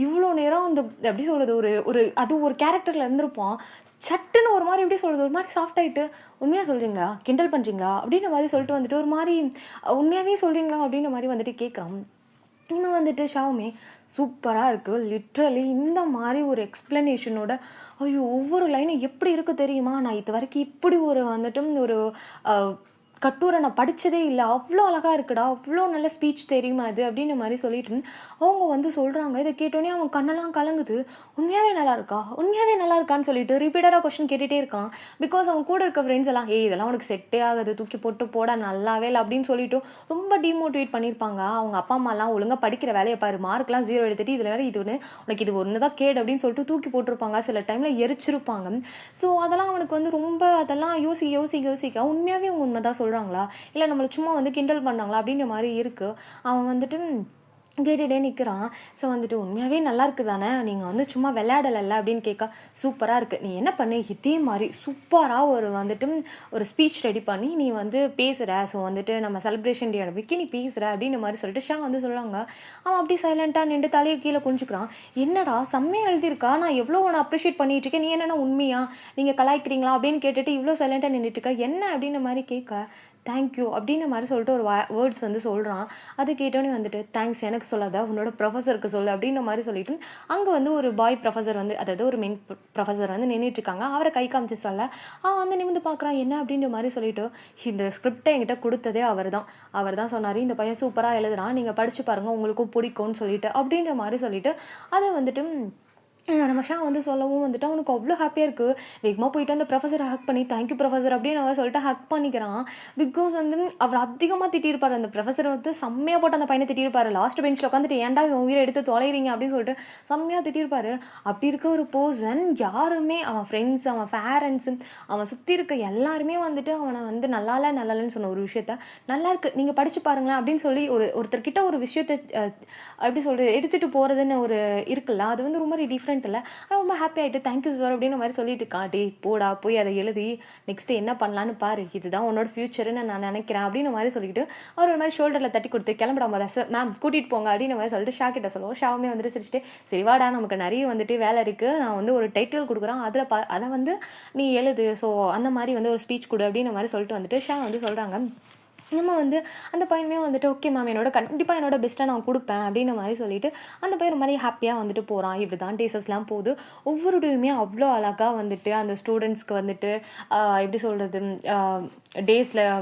இவ்வளோ நேரம் அந்த எப்படி சொல்கிறது, ஒரு ஒரு அது ஒரு கேரக்டரில் இருந்திருப்பான். சட்டுன்னு ஒரு மாதிரி எப்படி சொல்கிறது, ஒரு மாதிரி சாஃப்ட் ஆகிட்டு உண்மையாக சொல்கிறீங்களா, கிண்டல் பண்ணுறீங்களா அப்படின்ற மாதிரி சொல்லிட்டு வந்துட்டு ஒரு மாதிரி உண்மையாகவே சொல்கிறீங்களா அப்படின்ற மாதிரி வந்துட்டு கேட்குறான். இன்னும் வந்துட்டு ஷாவுமே சூப்பராக இருக்குது லிட்ரலி இந்த மாதிரி ஒரு எக்ஸ்ப்ளனேஷனோட. ஐயோ ஒவ்வொரு லைனும் எப்படி இருக்குது தெரியுமா, நான் இது வரைக்கும் இப்படி ஒரு வந்துட்டு ஒரு கட்டுரை நான் படித்ததே இல்லை, அவ்வளோ அழகாக இருக்குடா, அவ்வளோ நல்ல ஸ்பீச் தெரியுமா அது அப்படின்ற மாதிரி சொல்லிட்டு அவங்க வந்து சொல்கிறாங்க. இதை கேட்டோன்னே அவன் கண்ணெல்லாம் கலங்குது. உண்மையாகவே நல்லா இருக்கா, உண்மையாகவே நல்லா இருக்கான்னு சொல்லிட்டு ரிப்பீட்டடாக கொஸ்டின் கேட்டுகிட்டே இருக்கான். பிகாஸ் அவன் கூட இருக்க ஃப்ரெண்ட்ஸ் எல்லாம் இதெல்லாம் உனக்கு செட்டே ஆகுது, தூக்கி போட்டு போட நல்லாவே இல்லை அப்படின்னு சொல்லிட்டு ரொம்ப டிமோட்டிவேட் பண்ணியிருப்பாங்க. அவங்க அப்பா அம்மாலாம் ஒழுங்காக படிக்கிற வேலையை பாரு, மார்க்லாம் 0 எடுத்துட்டு இதில் வேறு இது ஒன்று உனக்கு இது ஒன்று தான் கேடு அப்படின்னு சொல்லிட்டு தூக்கி போட்டிருப்பாங்க. சில டைமில் எரிச்சிருப்பாங்க. ஸோ அதெல்லாம் அவனுக்கு வந்து ரொம்ப அதெல்லாம் யோசிக்க உண்மையாகவே அவங்க உண்மை தான் சொல்கிறாங்களா இல்லை நம்மளை சும்மா வந்து கிண்டல் பண்ணாங்களா அப்படின்ற மாதிரி இருக்குது. அவன் வந்துட்டு கேட்டுகிட்டே நிற்கிறான். ஸோ வந்துட்டு உண்மையாகவே நல்லா இருக்குது தானே, நீங்கள் வந்து சும்மா விளையாடலைல்ல அப்படின்னு கேட்க, சூப்பராக இருக்குது, நீ என்ன பண்ணு இதே மாதிரி சூப்பராக வந்துட்டு ஒரு ஸ்பீச் ரெடி பண்ணி நீ வந்து பேசுகிற, ஸோ வந்துட்டு நம்ம செலிப்ரேஷன் டே அன்னைக்கு நீ பேசுகிற அப்படின்ற மாதிரி சொல்லிட்டு ஷா வந்து சொல்கிறாங்க. அவன் அப்படி சைலண்ட்டாக நின்று தலையை கீழே குனிஞ்சுக்கிறான். என்னடா செம்மையாக எழுதியிருக்கா, நான் எவ்வளோ உன்னை அப்ரிஷியேட் பண்ணிட்டு இருக்கேன், நீ என்னென்ன உண்மையா நீங்கள் கலாய்க்கிறீங்களா அப்படின்னு கேட்டுட்டு இவ்வளோ சைலண்ட்டாக நின்றுட்டு இருக்கா, என்ன அப்படின்ற மாதிரி கேட்க, தேங்க்யூ அப்படின்ற மாதிரி சொல்லிட்டு ஒரு வேர்ட்ஸ் வந்து சொல்கிறான். அது கேட்டோன்னே வந்துட்டு, தேங்க்ஸ் எனக்கு சொல்லாத, உன்னோட ப்ரொஃபஸருக்கு சொல்லு அப்படின்ற மாதிரி சொல்லிட்டு அங்கே வந்து ஒரு பாய் ப்ரொஃபஸர் வந்து, அதாவது ஒரு மென் ப்ரொஃபஸர் வந்து நின்றுட்டுருக்காங்க. அவரை கை காமிச்சு சொல்ல அவன் வந்து நிமிந்து பார்க்குறான், என்ன அப்படின்ற மாதிரி சொல்லிட்டு, இந்த ஸ்கிரிப்டை என்கிட்ட கொடுத்ததே அவர் தான் சொன்னார், இந்த பையன் சூப்பராக எழுதுறான், நீங்கள் படித்து பாருங்கள் உங்களுக்கும் பிடிக்கும்னு சொல்லிட்டு அப்படின்ற மாதிரி சொல்லிட்டு அதை வந்துட்டு நம்ம ஷா வந்து சொல்லவும் வந்துட்டு அவனுக்கு அவ்வளோ ஹாப்பியாக இருக்குது. வேகமாக போயிட்டு அந்த ப்ரொஃபஸரை ஹக் பண்ணி, தேங்க்யூ ப்ரொஃபஸர் அப்படின்னு அவன் சொல்லிட்டு ஹக் பண்ணிக்கிறான். பிகாஸ் வந்து அவர் அதிகமாக திட்டியிருப்பார், அந்த ப்ரொஃபஸரை வந்து செம்மையாக போட்டு அந்த பையனை திட்டியிருப்பாரு. லாஸ்ட் பெஞ்சில் உட்காந்துட்டு ஏன்டா இவன் உயிரை எடுத்து தொலைகிறீங்க அப்படின்னு சொல்லிட்டு செம்மையாக திட்டியிருப்பாரு. அப்படி இருக்க ஒரு பர்சன் யாருமே, அவன் ஃப்ரெண்ட்ஸ், அவன் பேரண்ட்ஸு, அவன் சுற்றி இருக்க எல்லாருமே வந்துட்டு அவனை வந்து நல்லாலன்னு சொன்ன ஒரு விஷயத்த, நல்லா இருக்கு நீங்கள் படித்து பாருங்களேன் அப்படின்னு சொல்லி ஒருத்தர்கிட்ட ஒரு விஷயத்தை எப்படி சொல்கிறது எடுத்துகிட்டு போகிறதுன்னு ஒரு இருக்குல்ல, அது வந்து ரொம்ப டிஃப்ரெண்ட் இல்லை. ஆனால் ரொம்ப ஹாப்பி ஆகிட்டு தேங்க்யூ சார் அப்படின்னு மாதிரி சொல்லிட்டு காட்டி, போடா போய் அதை எழுதி நெக்ஸ்ட்டு என்ன பண்ணலான்னு பாரு, இதுதான் உன்னோட ஃபியூச்சர்னு நான் நினைக்கிறேன் அப்படின்னு மாதிரி சொல்லிட்டு அவர் ஒரு மாதிரி ஷோல்டரில் தட்டி கொடுத்து கிளம்பிடாம தான் சார் மேம் கூட்டிகிட்டு போங்க அப்படின்னு மாதிரி சொல்லிட்டு ஷா கிட்ட சொல்லுவோம். ஷாவுமே வந்துட்டு சிரிச்சிட்டு, சரி வாடா நமக்கு நிறைய வந்துட்டு வேலை இருக்குது, நான் வந்து ஒரு டைட்டில் கொடுக்குறேன், அதை வந்து நீ எழுது, ஸோ அந்த மாதிரி வந்து ஒரு ஸ்பீச் கொடு அப்படின்னு மாதிரி சொல்லிட்டு வந்துட்டு ஷா வந்து சொல்கிறாங்க. நம்ம வந்து அந்த பையனுமே வந்துட்டு ஓகே மேம் கண்டிப்பாக என்னோட பெஸ்ட்டாக நான் கொடுப்பேன் அப்படின்ற மாதிரி சொல்லிட்டு அந்த பையன் மாதிரி ஹாப்பியாக வந்துட்டு போகிறான். இப்படி தான் டேஸஸ்லாம் போகுது. ஒவ்வொரு டேயுமே அவ்வளோ அழகாக வந்துட்டு அந்த ஸ்டூடெண்ட்ஸ்க்கு வந்துட்டு எப்படி சொல்கிறது,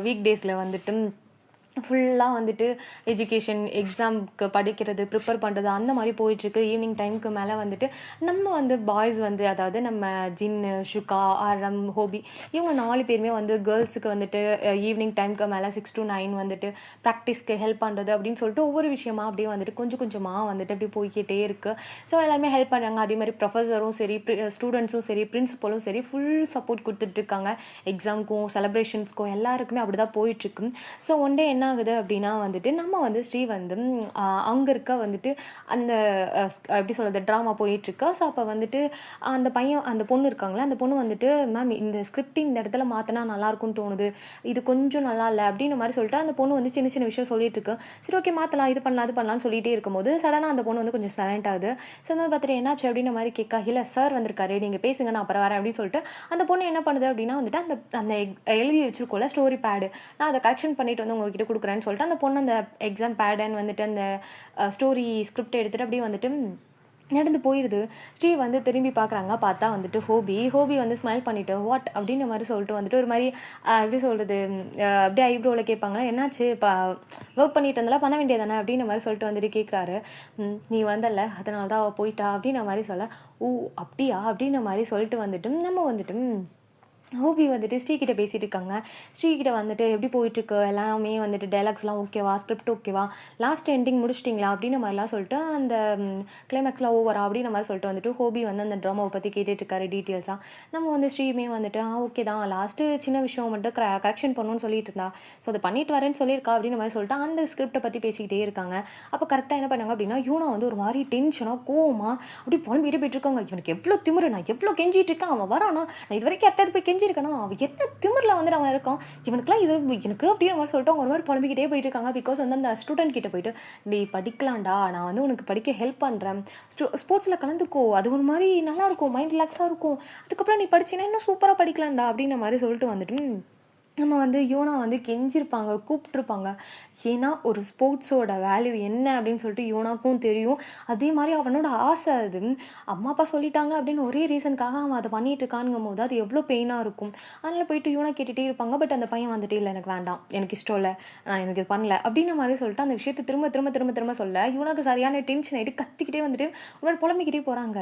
வீக் டேஸில் வந்துட்டு ஃபுல்லாக வந்துட்டு எஜுகேஷன், எக்ஸாமுக்கு படிக்கிறது, ப்ரிப்பேர் பண்ணுறது அந்த மாதிரி போயிட்டுருக்கு. ஈவினிங் டைமுக்கு மேலே வந்துட்டு நம்ம வந்து பாய்ஸ் வந்து, அதாவது நம்ம ஜின்னு, ஷுகா, ஆரம், ஹோபி, இவங்க 4 பேருமே வந்து கேர்ள்ஸுக்கு வந்துட்டு ஈவினிங் டைமுக்கு மேலே 6 to 9 வந்துட்டு ப்ராக்டிஸ்க்கு ஹெல்ப் பண்ணுறது அப்படின்னு சொல்லிட்டு ஒவ்வொரு விஷயமா அப்படியே வந்துட்டு கொஞ்சம் கொஞ்சமாக வந்துட்டு அப்படி போய்கிட்டே இருக்குது. ஸோ எல்லாருமே ஹெல்ப் பண்ணுறாங்க. அதே மாதிரி ப்ரொஃபஸரும் சரி, ஸ்டூடெண்ட்ஸும் சரி, பிரின்சிபலும் சரி ஃபுல் சப்போர்ட் கொடுத்துட்ருக்காங்க. எக்ஸாமுக்கும் செலிப்ரேஷன்ஸ்க்கும் எல்லாருக்குமே அப்படி தான் போயிட்டுருக்கு. ஸோ ஒன் டே என்ன ஆகுது அப்படின்னா வந்துட்டு நம்ம வந்து ஸ்ரீ வந்து அங்கே இருக்க வந்துட்டு அந்த எப்படி சொல்கிறது ட்ராமா போயிட்டுருக்கு. ஸோ அப்போ வந்துட்டு அந்த பொண்ணு இருக்காங்களே, அந்த பொண்ணு வந்துட்டு மேம் இந்த ஸ்கிரிப்ட் இந்த இடத்துல மாற்றினா நல்லாயிருக்கும்னு தோணுது, இது கொஞ்சம் நல்லா இல்லை அப்படின்னு மாதிரி சொல்லிட்டு அந்த பொண்ணு வந்து சின்ன சின்ன விஷயம் சொல்லிட்டு இருக்கு. சரி ஓகே மாற்றலாம், இது பண்ணலாம் அது பண்ணலாம்னு சொல்லிகிட்டே இருக்கும்போது சடனாக அந்த பொண்ணு வந்து கொஞ்சம் சைலண்ட் ஆகுது. ஸோ அந்த மாதிரி பார்த்துட்டு என்னாச்சு அப்படின்ற மாதிரி கேட்க, இல்லை சார் வந்திருக்காரு நீங்கள் பேசுங்க நான் அப்புறம் வரேன் அப்படின்னு சொல்லிட்டு அந்த பொண்ணு என்ன பண்ணுது அப்படின்னா வந்துட்டு அந்த அந்த எழுதி வச்சிருக்கோம்ல ஸ்டோரி பேடு, நான் அதை கரெக்ஷன் பண்ணிட்டு வந்து உங்ககிட்ட கொடுக்குறேன்னு சொல்லிட்டு அந்த பொண்ணு அந்த எக்ஸாம் பேடன் வந்துட்டு அந்த ஸ்டோரி ஸ்கிரிப்ட் எடுத்துகிட்டு அப்படியே வந்துட்டு நடந்து போயிடுது. ஸ்ரீ வந்து திரும்பி பார்க்குறாங்க. பார்த்தா வந்துட்டு ஹோபி வந்து ஸ்மைல் பண்ணிவிட்டு வாட் அப்படின்ற மாதிரி சொல்லிட்டு வந்துட்டு ஒரு மாதிரி எப்படி சொல்கிறது, அப்படியே ஐப்ரோவில் கேட்பாங்களா, என்னாச்சு இப்போ ஒர்க் பண்ணிட்டு இருந்தாலும் பண்ண வேண்டியதானே அப்படின்ற மாதிரி சொல்லிட்டு வந்துட்டு கேட்குறாரு. நீ வந்தல அதனால தான் அவள் போயிட்டா அப்படின்ற மாதிரி சொல்ல, ஓ அப்படியா அப்படின்ற மாதிரி சொல்லிட்டு வந்துட்டு நம்ம வந்துட்டு ஹோபி வந்துட்டு ஸ்ரீகிட்ட பேசிகிட்டு இருக்காங்க. ஸ்ரீகிட்ட வந்துட்டு எப்படி போயிட்டுருக்கு எல்லாமே வந்துட்டு டைலாக்ஸ்லாம் ஓகேவா, ஸ்கிரிப்ட் ஓகேவா, லாஸ்ட் எண்டிங் முடிச்சிட்டிங்களா அப்படின்ற மாதிரிலாம் சொல்லிட்டு அந்த கிளைமேக்ஸ்லாம் ஓவரா அப்படின்ற மாதிரி சொல்லிட்டு வந்துட்டு ஹோபி வந்து அந்த ட்ராமாவை பற்றி கேட்டுட்ருக்காரு டீட்டெயில்ஸாக. நம்ம வந்து ஸ்ரீமே வந்துட்டு ஓகே தான், லாஸ்ட்டு சின்ன விஷயம் மட்டும் கரெக்ஷன் பண்ணணும்னு சொல்லிட்டு இருந்தா, ஸோ அதை பண்ணிட்டு வரேன்னு சொல்லியிருக்கா அப்படின்ற மாதிரி சொல்லிட்டு அந்த ஸ்கிரிப்டை பற்றி பேசிக்கிட்டே இருக்காங்க. அப்போ கரெக்டாக என்ன பண்ணாங்க அப்படின்னா யூனா வந்து ஒரு மாதிரி டென்ஷனாக கோவமாக அப்படி புலம்பிட்டு போயிட்டுருக்காங்க. இவனுக்கு எவ்வளோ திமிரு, நான் எவ்வளோ கெஞ்சிட்டு இருக்கேன், அவன் வரானா, நான் இது வரைக்கும் எட்டாவது போய் இருக்கணும், அவன் என்ன திமிரில் வந்து அவன் இருக்கான், இவனுக்குலாம் இது எனக்கு அப்படின்னு மாதிரி சொல்லிட்டு அவங்க ஒரு மாதிரி புலம்பிக்கிட்டே போயிட்டு இருக்காங்க. பிகாஸ் வந்து அந்த ஸ்டூடெண்ட் கிட்ட போயிட்டு நீ படிக்கலாம்டா, நான் வந்து உனக்கு படிக்க ஹெல்ப் பண்ணுறேன், ஸ்போர்ட்ஸில் கலந்துக்கோ, அது ஒரு மாதிரி நல்லாயிருக்கும், மைண்ட் ரிலாக்ஸாக இருக்கும், அதுக்கப்புறம் நீ படிச்சின்னா இன்னும் சூப்பராக படிக்கலாம்டா அப்படின்ற மாதிரி சொல்லிட்டு வந்துட்டு நம்ம வந்து யோனா வந்து கெஞ்சிருப்பாங்க, கூப்பிட்ருப்பாங்க. ஏன்னா ஒரு ஸ்போர்ட்ஸோட வேல்யூ என்ன அப்படின்னு சொல்லிட்டு யோனாக்கும் தெரியும். அதே மாதிரி அவனோட ஆசை அது, அம்மா அப்பா சொல்லிட்டாங்க அப்படின்னு ஒரே ரீசனுக்காக அவன் அதை பண்ணிட்டு இருக்கானுங்கும் போது அது எவ்வளோ பெயினாக இருக்கும். அதனால் போயிட்டு யோனா கேட்டுகிட்டே இருப்பாங்க. பட் அந்த பையன் வந்துட்டு இல்லை எனக்கு வேண்டாம், எனக்கு இஷ்டம் இல்லை, நான் எனக்கு இது பண்ணல அப்படின்ற மாதிரி சொல்லிட்டு அந்த விஷயத்தை திரும்ப திரும்ப திரும்ப திரும்ப சொல்ல யோனாக்கு சரியான டென்ஷன் ஆகிட்டு கத்திக்கிட்டே வந்துட்டு ஒரு மாதிரி புலம்பிக்கிட்டே போகிறாங்க.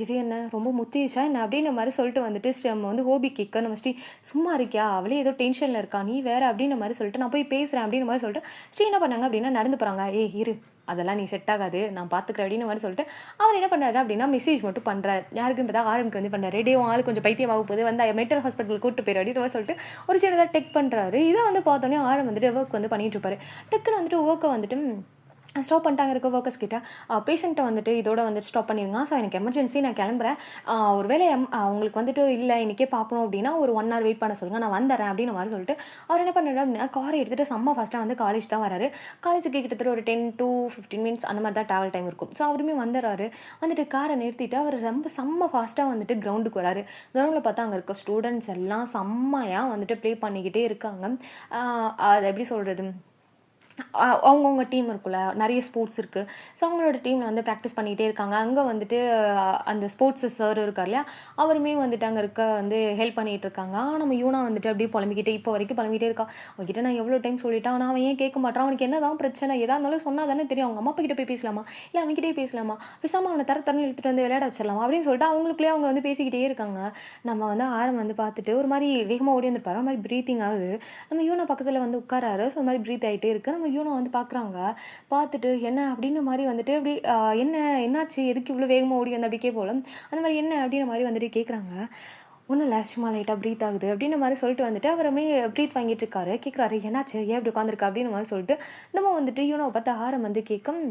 இது என்ன ரொம்ப முத்திச்சா என்ன அப்படின்ற மாதிரி சொல்லிட்டு வந்துட்டு நம்ம வந்து ஹோபி கேட்க நம்ம ஸ்ரீ சும்மா இருக்கியா, அவளே ஏதோ டென்ஷனில் இருக்கா, நீ வேறு அப்படின்ற மாதிரி சொல்லிட்டு நான் போய் பேசுகிறேன் அப்படின்ற மாதிரி சொல்லிட்டு ஸ்ரீ என்ன பண்ணாங்க அப்படின்னா நடந்து போகிறாங்க. இரு அதெல்லாம் நீ செட் ஆகாது, நான் பார்த்துக்கிறேன் அப்படின்னு மாதிரி சொல்லிட்டு அவர் என்ன பண்ணுறாரு அப்படின்னா மெசேஜ் மட்டும் பண்ணுறாரு. யாருக்குன்னு பார்த்தா ஆரம்பிக்கு வந்து பண்ணுறாரு. ரேடியோ ஆள் கொஞ்சம் பைத்தியமாக போகுது, வந்து மென்டல் ஹாஸ்பிட்டல் கூப்பிட்டு போயிரு அப்படின்னு சொல்லிட்டு ஒரு சின்னதாக டெக் பண்ணுறாரு. இதை வந்து பார்த்தோன்னே ஆரம் வந்துட்டு ஒர்க் வந்து பண்ணிட்டு இருப்பாரு. டெக்குன்னு வந்துட்டு ஒர்க்கை வந்துட்டு ஸ்டாப் பண்ணிட்டாங்க இருக்க ஒர்க்கர்ஸ் கிட்ட. பேஷண்ட்டை வந்துட்டு இதோட வந்துட்டு ஸ்டாப் பண்ணிருங்க. ஸோ எனக்கு எமர்ஜென்சி, நான் கிளம்புறேன். ஒருவேளை உங்களுக்கு வந்துட்டு இல்ல இன்னைக்கே பார்க்கணும் அப்படின்னா, ஒரு 1 ஹவர் வெயிட் பண்ண சொல்லுங்க. நான் வந்துர்றேன் அப்படின்ற மாரி சொல்லிட்டு, அவர் என்ன பண்ணாரு அப்படின்னா, கார எடுத்துட்டு செம்ம ஃபாஸ்ட்டா வந்து காலேஜ் தான் வராரு. காலேஜுக்கு கிட்டத்தட்ட ஒரு 10 to 15 மினிட்ஸ் அந்த மாரி தான் ட்ராவல் டைம் இருக்கும். ஸோ அவருமே வந்துர்றாரு. வந்துட்டு கார நிறுத்திட்டு அவர் ரொம்ப செம்ம ஃபாஸ்ட்டா வந்துட்டு கிரவுண்டுக்கு வராரு. கிரவுண்ட்ல பார்த்தா அங்க இருக்க ஸ்டூடண்ட்ஸ் எல்லாம் செம்மையா வந்துட்டு ப்ளே பண்ணிக்கிட்டே இருக்காங்க. அ அது எப்படி சொல்றது? அவங்கவங்க டீம் இருக்குல்ல, நெறைய ஸ்போர்ட்ஸ் இருக்கு. ஸோ அவங்களோட டீம்ல வந்து பிராக்டிஸ் பண்ணிக்கிட்டே இருக்காங்க. அங்க வந்துட்டு அந்த ஸ்போர்ட்ஸ் சார் இருக்கார் இல்லையா? அவருமே வந்துட்டு அங்க இருக்க வந்து ஹெல்ப் பண்ணிட்டு இருக்காங்க. நம்ம யூனா வந்துட்டு அப்படியே புலம்பிக்கிட்டே இப்போ வரைக்கும் புலம்பிக்கிட்டே இருக்கா. அவன்கிட்ட நான் எவ்வளோ டைம் சொல்லிட்டேன். ஆனா அவன் ஏன் கேட்க மாட்றான்? அவனுக்கு என்னதான் பிரச்சனை? எதா இருந்தாலும் சொன்னா தானே தெரியும். அவங்க அம்மா அப்பா கிட்ட போய் பேசலாமா? இல்ல அவன்கிட்டயே பேசலாமா? பேசாம அவன தரன்னு இழுத்துட்டு வந்து விளையாட வச்சிடலாமா? அப்படின்னு சொல்லிட்டு அவங்களுக்குள்ளேயே அவங்க வந்து பேசிக்கிட்டே இருக்காங்க. நம்ம வந்து ஆரம் வந்து பார்த்துட்டு ஒரு மாரி வேகமா ஓடி வந்திருப்பாரு. ஒரு மாரி பிரீத்திங் ஆகுது. நம்ம யூனா பக்கத்துல வந்து உட்காராரு. ஸோ, ஒரு மாரி பிரீத் ஆயிட்டே இருக்கு. நம்ம யூனா வந்து பார்க்குறாங்க. பார்த்துட்டு என்ன அப்படின்ற மாரி வந்துட்டு அப்படி என்ன என்னாச்சு? எதுக்கு இவ்வளோ வேகமா ஓடி வந்த? அப்படி கேட்போம்ல. அந்த மாரி என்ன அப்படின்ற மாரி வந்துட்டு கேட்குறாங்க. ஒண்ணும் இல்ல சும்மா லைட்டா பிரீத் ஆகுது அப்படின்ற மாரி சொல்லிட்டு வந்துட்டு அவருமே பிரீத் வாங்கிட்டு இருக்காரு. கேட்குறாரு என்னாச்சு? ஏன் இப்படி உட்காந்துருக்க? அப்படின்ற மாரி சொல்லிட்டு நம்ம வந்துட்டு யூனாவ பார்த்து ஆரம் வந்து கேட்கும்.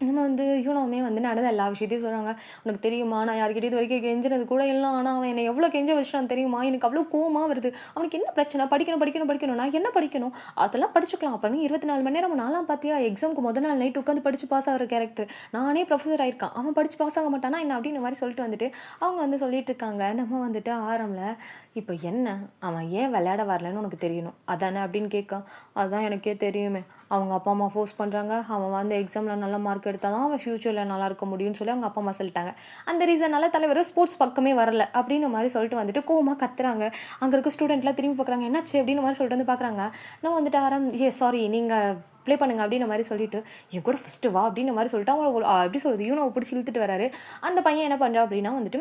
நம்ம வந்து யூனாவுமே வந்து நடந்த எல்லா விஷயத்தையும் சொல்றாங்க. "உனக்கு தெரியுமா? நான் யார்கிட்டயும் இதுவரைக்கும் கெஞ்சினது கூட இல்ல. ஆனா அவன் என்னை எவ்வளோ கெஞ்ச வச்சுட்டான் தெரியுமா? எனக்கு அவ்வளோ கோவமா வருது. அவனுக்கு என்ன பிரச்சனை? படிக்கணும், படிக்கணும், படிக்கணும். நான் என்ன படிக்கணும்? அதெல்லாம் படிச்சுக்கலாம். அப்புறம் 24 மணி நேரம் நான்லாம் பார்த்தியா எக்ஸாம்க்கு மொத நாள் நைட் உட்காந்து படிச்சு பாஸ் ஆகுற கேரக்டர். நானே ப்ரொஃபசர் ஆயிருக்கான். அவன் படிச்சு பாஸ் ஆக மாட்டானா என்ன?" அப்படின்ற மாரி சொல்லிட்டு வந்துட்டு அவங்க வந்து சொல்லிட்டு இருக்காங்க. நம்ம வந்துட்டு ஆரம்ல, "இப்ப என்ன? அவன் ஏன் விளையாட வரலன்னு உனக்கு தெரியணும். அதானே?" அப்படின்னு கேட்கான். "அதான் எனக்கே தெரியுமே. அவங்க அப்பா, அம்மா ஃபோர்ஸ் பண்றாங்க. அவன் வந்து எக்ஸாம்ல நல்ல மார்க் எடுத்தா தான் அவன் ஃப்யூச்சர்ல நல்லா இருக்க முடியும்னு சொல்லி அவங்க அப்பா, அம்மா சொல்லிட்டாங்க. அந்த ரீசன்னால தலைவர் ஸ்போர்ட்ஸ் பக்கமே வரல." அப்படின்ற மாரி சொல்லிட்டு வந்துட்டு கோவமா கத்துறாங்க. அங்க இருக்க ஸ்டூடெண்ட்லாம் திரும்பி பார்க்குறாங்க. "என்னாச்சு?" அப்படின்ற மாரி சொல்லிட்டு வந்து பார்க்குறாங்க. நான் வந்துட்டு சாரி நீங்க ப்ளே பண்ணுங்க அப்படின்ற மாரி சொல்லிட்டு, "என் கூட ஃபர்ஸ்ட்டு வா" அப்படின்ற மாரி சொல்லிட்டு அவங்கள எப்படி சொல்றது? யூனோவ புடிச்சு இழுத்துட்டு வராரு. அந்த பையன் என்ன பண்றான் அப்படின்னா வந்துட்டு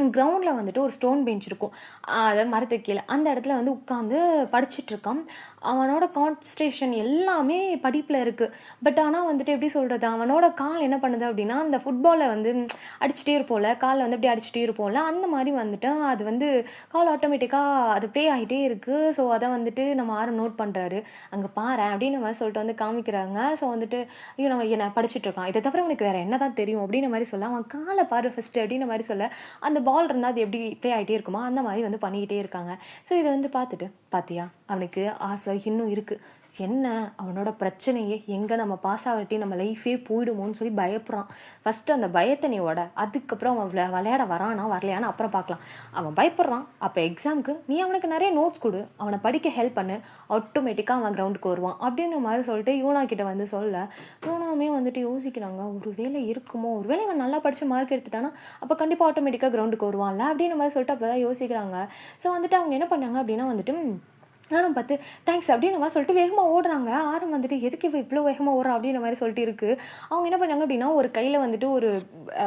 கிரவுண்ட்ல வந்துட்டு ஒரு ஸ்டோன் பெஞ்ச் இருக்கும். அதாவது மரத்துக்கு கீழ. அந்த இடத்துல வந்து உட்காந்து படிச்சுட்டு இருக்கான். அவனோட கான்சன்ட்ரேஷன் எல்லாமே படிப்புல இருக்கு. பட் ஆனா வந்துட்டு எப்படி சொல்றது? அவனோட கால் என்ன பண்ணுது அப்படின்னா, அந்த ஃபுட்பால வந்து அடிச்சுட்டே இருப்போம்ல, கால்ல வந்து அப்படியே அடிச்சுட்டே இருப்போம்ல, அந்த மாரி வந்துட்டு அது வந்து கால் ஆட்டோமேட்டிக்கா அது ப்ளே ஆயிட்டே இருக்கு. ஸோ, அத வந்துட்டு நம்ம ஆரம் நோட் பண்றாரு. "அங்க பாரேன்" அப்படின்ற மாரி சொல்லிட்டு வந்து காமிக்கிறாங்க. ஸோ வந்துட்டு, "ஐயோ! நம்ம என்ன படிச்சுட்டு இருக்கான். இத தவிர உனக்கு வேற என்னதான் தெரியும்?" அப்படின்ற மாரி சொல்ல, "அவன் கால பாரு ஃபர்ஸ்ட்டு" அப்படின்ற மாரி சொல்ல, அந்த பால் இருந்தா அது எப்படி ப்ளே ஆயிட்டே இருக்குமோ, அந்த மாரி வந்து பண்ணிக்கிட்டே இருக்காங்க. ஸோ இத வந்து பார்த்துட்டு, "பாத்தியா? அவனுக்கு ஆசை இன்னும் இருக்கு. என்ன அவனோட பிரச்சனையே எங்க நம்ம பாஸ் ஆகாட்டி நம்ம லைஃபே போயிடுமோன்னு சொல்லி பயப்படுறான். ஃபர்ஸ்ட்டு அந்த பயத்த நீ ஒட. அதுக்கப்புறம் அவன் விளையாட வரானா, வரலையான்னு அப்புறம் பார்க்கலாம். அவன் பயப்படுறான். அப்ப எக்ஸாம்க்கு நீ அவனுக்கு நெறைய நோட்ஸ் குடு. அவன படிக்க ஹெல்ப் பண்ணு. ஆட்டோமேட்டிக்கா அவன் கிரவுண்டுக்கு வருவான்." அப்படின்ற மாரி சொல்லிட்டு யூனா கிட்ட வந்து சொல்ல, யூனாவுமே வந்துட்டு யோசிக்கிறாங்க. ஒரு வேளை இருக்குமோ? ஒரு வேளை இவன் நல்லா படிச்சு மார்க் எடுத்துட்டான்னா, அப்ப கண்டிப்பா ஆட்டோமேட்டிக்கா கிரவுண்டுக்கு வருவான்ல, அப்படின்ற மாரி சொல்லிட்டு அப்பதான் யோசிக்கிறாங்க. ஸோ வந்துட்டு அவங்க என்ன பண்ணாங்க அப்படின்னா வந்துட்டு, ஆரம் பார்த்து தேங்க்ஸ் அப்படின்ற மாரி சொல்லிட்டு வேகமா ஓடுறாங்க. ஆரம் வந்துட்டு எதுக்கு இவ இவ்ளோ வேகமா ஓடுறா? அப்படின்ற மாரி சொல்லிட்டு இருக்கு. அவங்க என்ன பண்ணாங்க அப்படின்னா, ஒரு கையில வந்துட்டு ஒரு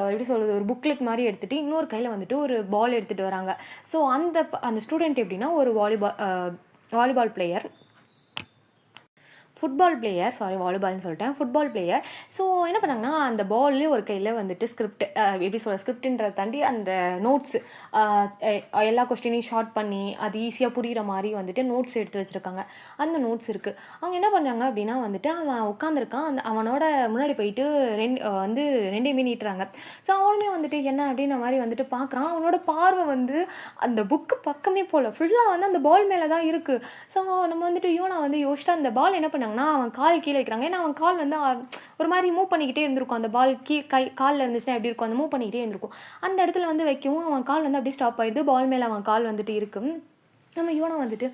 எப்படி சொல்றது? ஒரு புக்லெட் மாரி எடுத்துட்டு, இன்னொரு கையில வந்துட்டு ஒரு பால் எடுத்துட்டு வராங்க. ஸோ அந்த ஸ்டூடெண்ட் எப்படின்னா, ஒரு volleyball player. Football player sorry வாலிபால்ன்னு சொல்லிட்டேன். Football player. ஸோ என்ன பண்ணாங்கன்னா, அந்த பால்லே ஒரு கையில வந்துட்டு ஸ்கிரிப்ட் எப்படி சொல்ல ஸ்கிரிப்ட்ன்றத தாண்டி அந்த நோட்ஸ் அ எல்லா கொஸ்டினையும் ஷார்ட் பண்ணி, அது ஈஸியா புரியிற மாரி வந்துட்டு நோட்ஸ் எடுத்து வச்சிருக்காங்க. அந்த நோட்ஸ் இருக்கு. அவங்க என்ன பண்ணாங்க அப்படின்னா வந்துட்டு, அவன் உட்காந்துருக்கான். அவனோட முன்னாடி போயிட்டு 2 வந்து 2யுமே நீட்டுறாங்க. ஸோ அவனுமே வந்துட்டு என்ன அப்படின்ற மாரி வந்துட்டு பார்க்குறான். அவனோட பார்வை வந்து அந்த புக்கு பக்கமே போல. ஃபுல்லா வந்து அந்த பால் மேல தான் இருக்கு. ஸோ நம்ம வந்துட்டு யூனா வந்து யோசிச்சுட்டு அந்த பால் என்ன பண்ணாங்கன்னா, அவன் கால் கீழ வைக்கிறாங்க. ஏன்னா அவன் கால் வந்து ஒரு மாரி மூவ் பண்ணிக்கிட்டே இருந்திருக்கும். அந்த பால் கால்ல இருந்துச்சுன்னா எப்படி இருக்கும்? அந்த மூவ் பண்ணிக்கிட்டே இருந்திருக்கும். அந்த இடத்துல வந்து வைக்கவும் அவன் கால் வந்து அப்படியே ஸ்டாப் ஆயிடுது. பால் மேல அவன் கால் வந்துட்டு இருக்கு. நம்ம யூனா வந்துட்டு,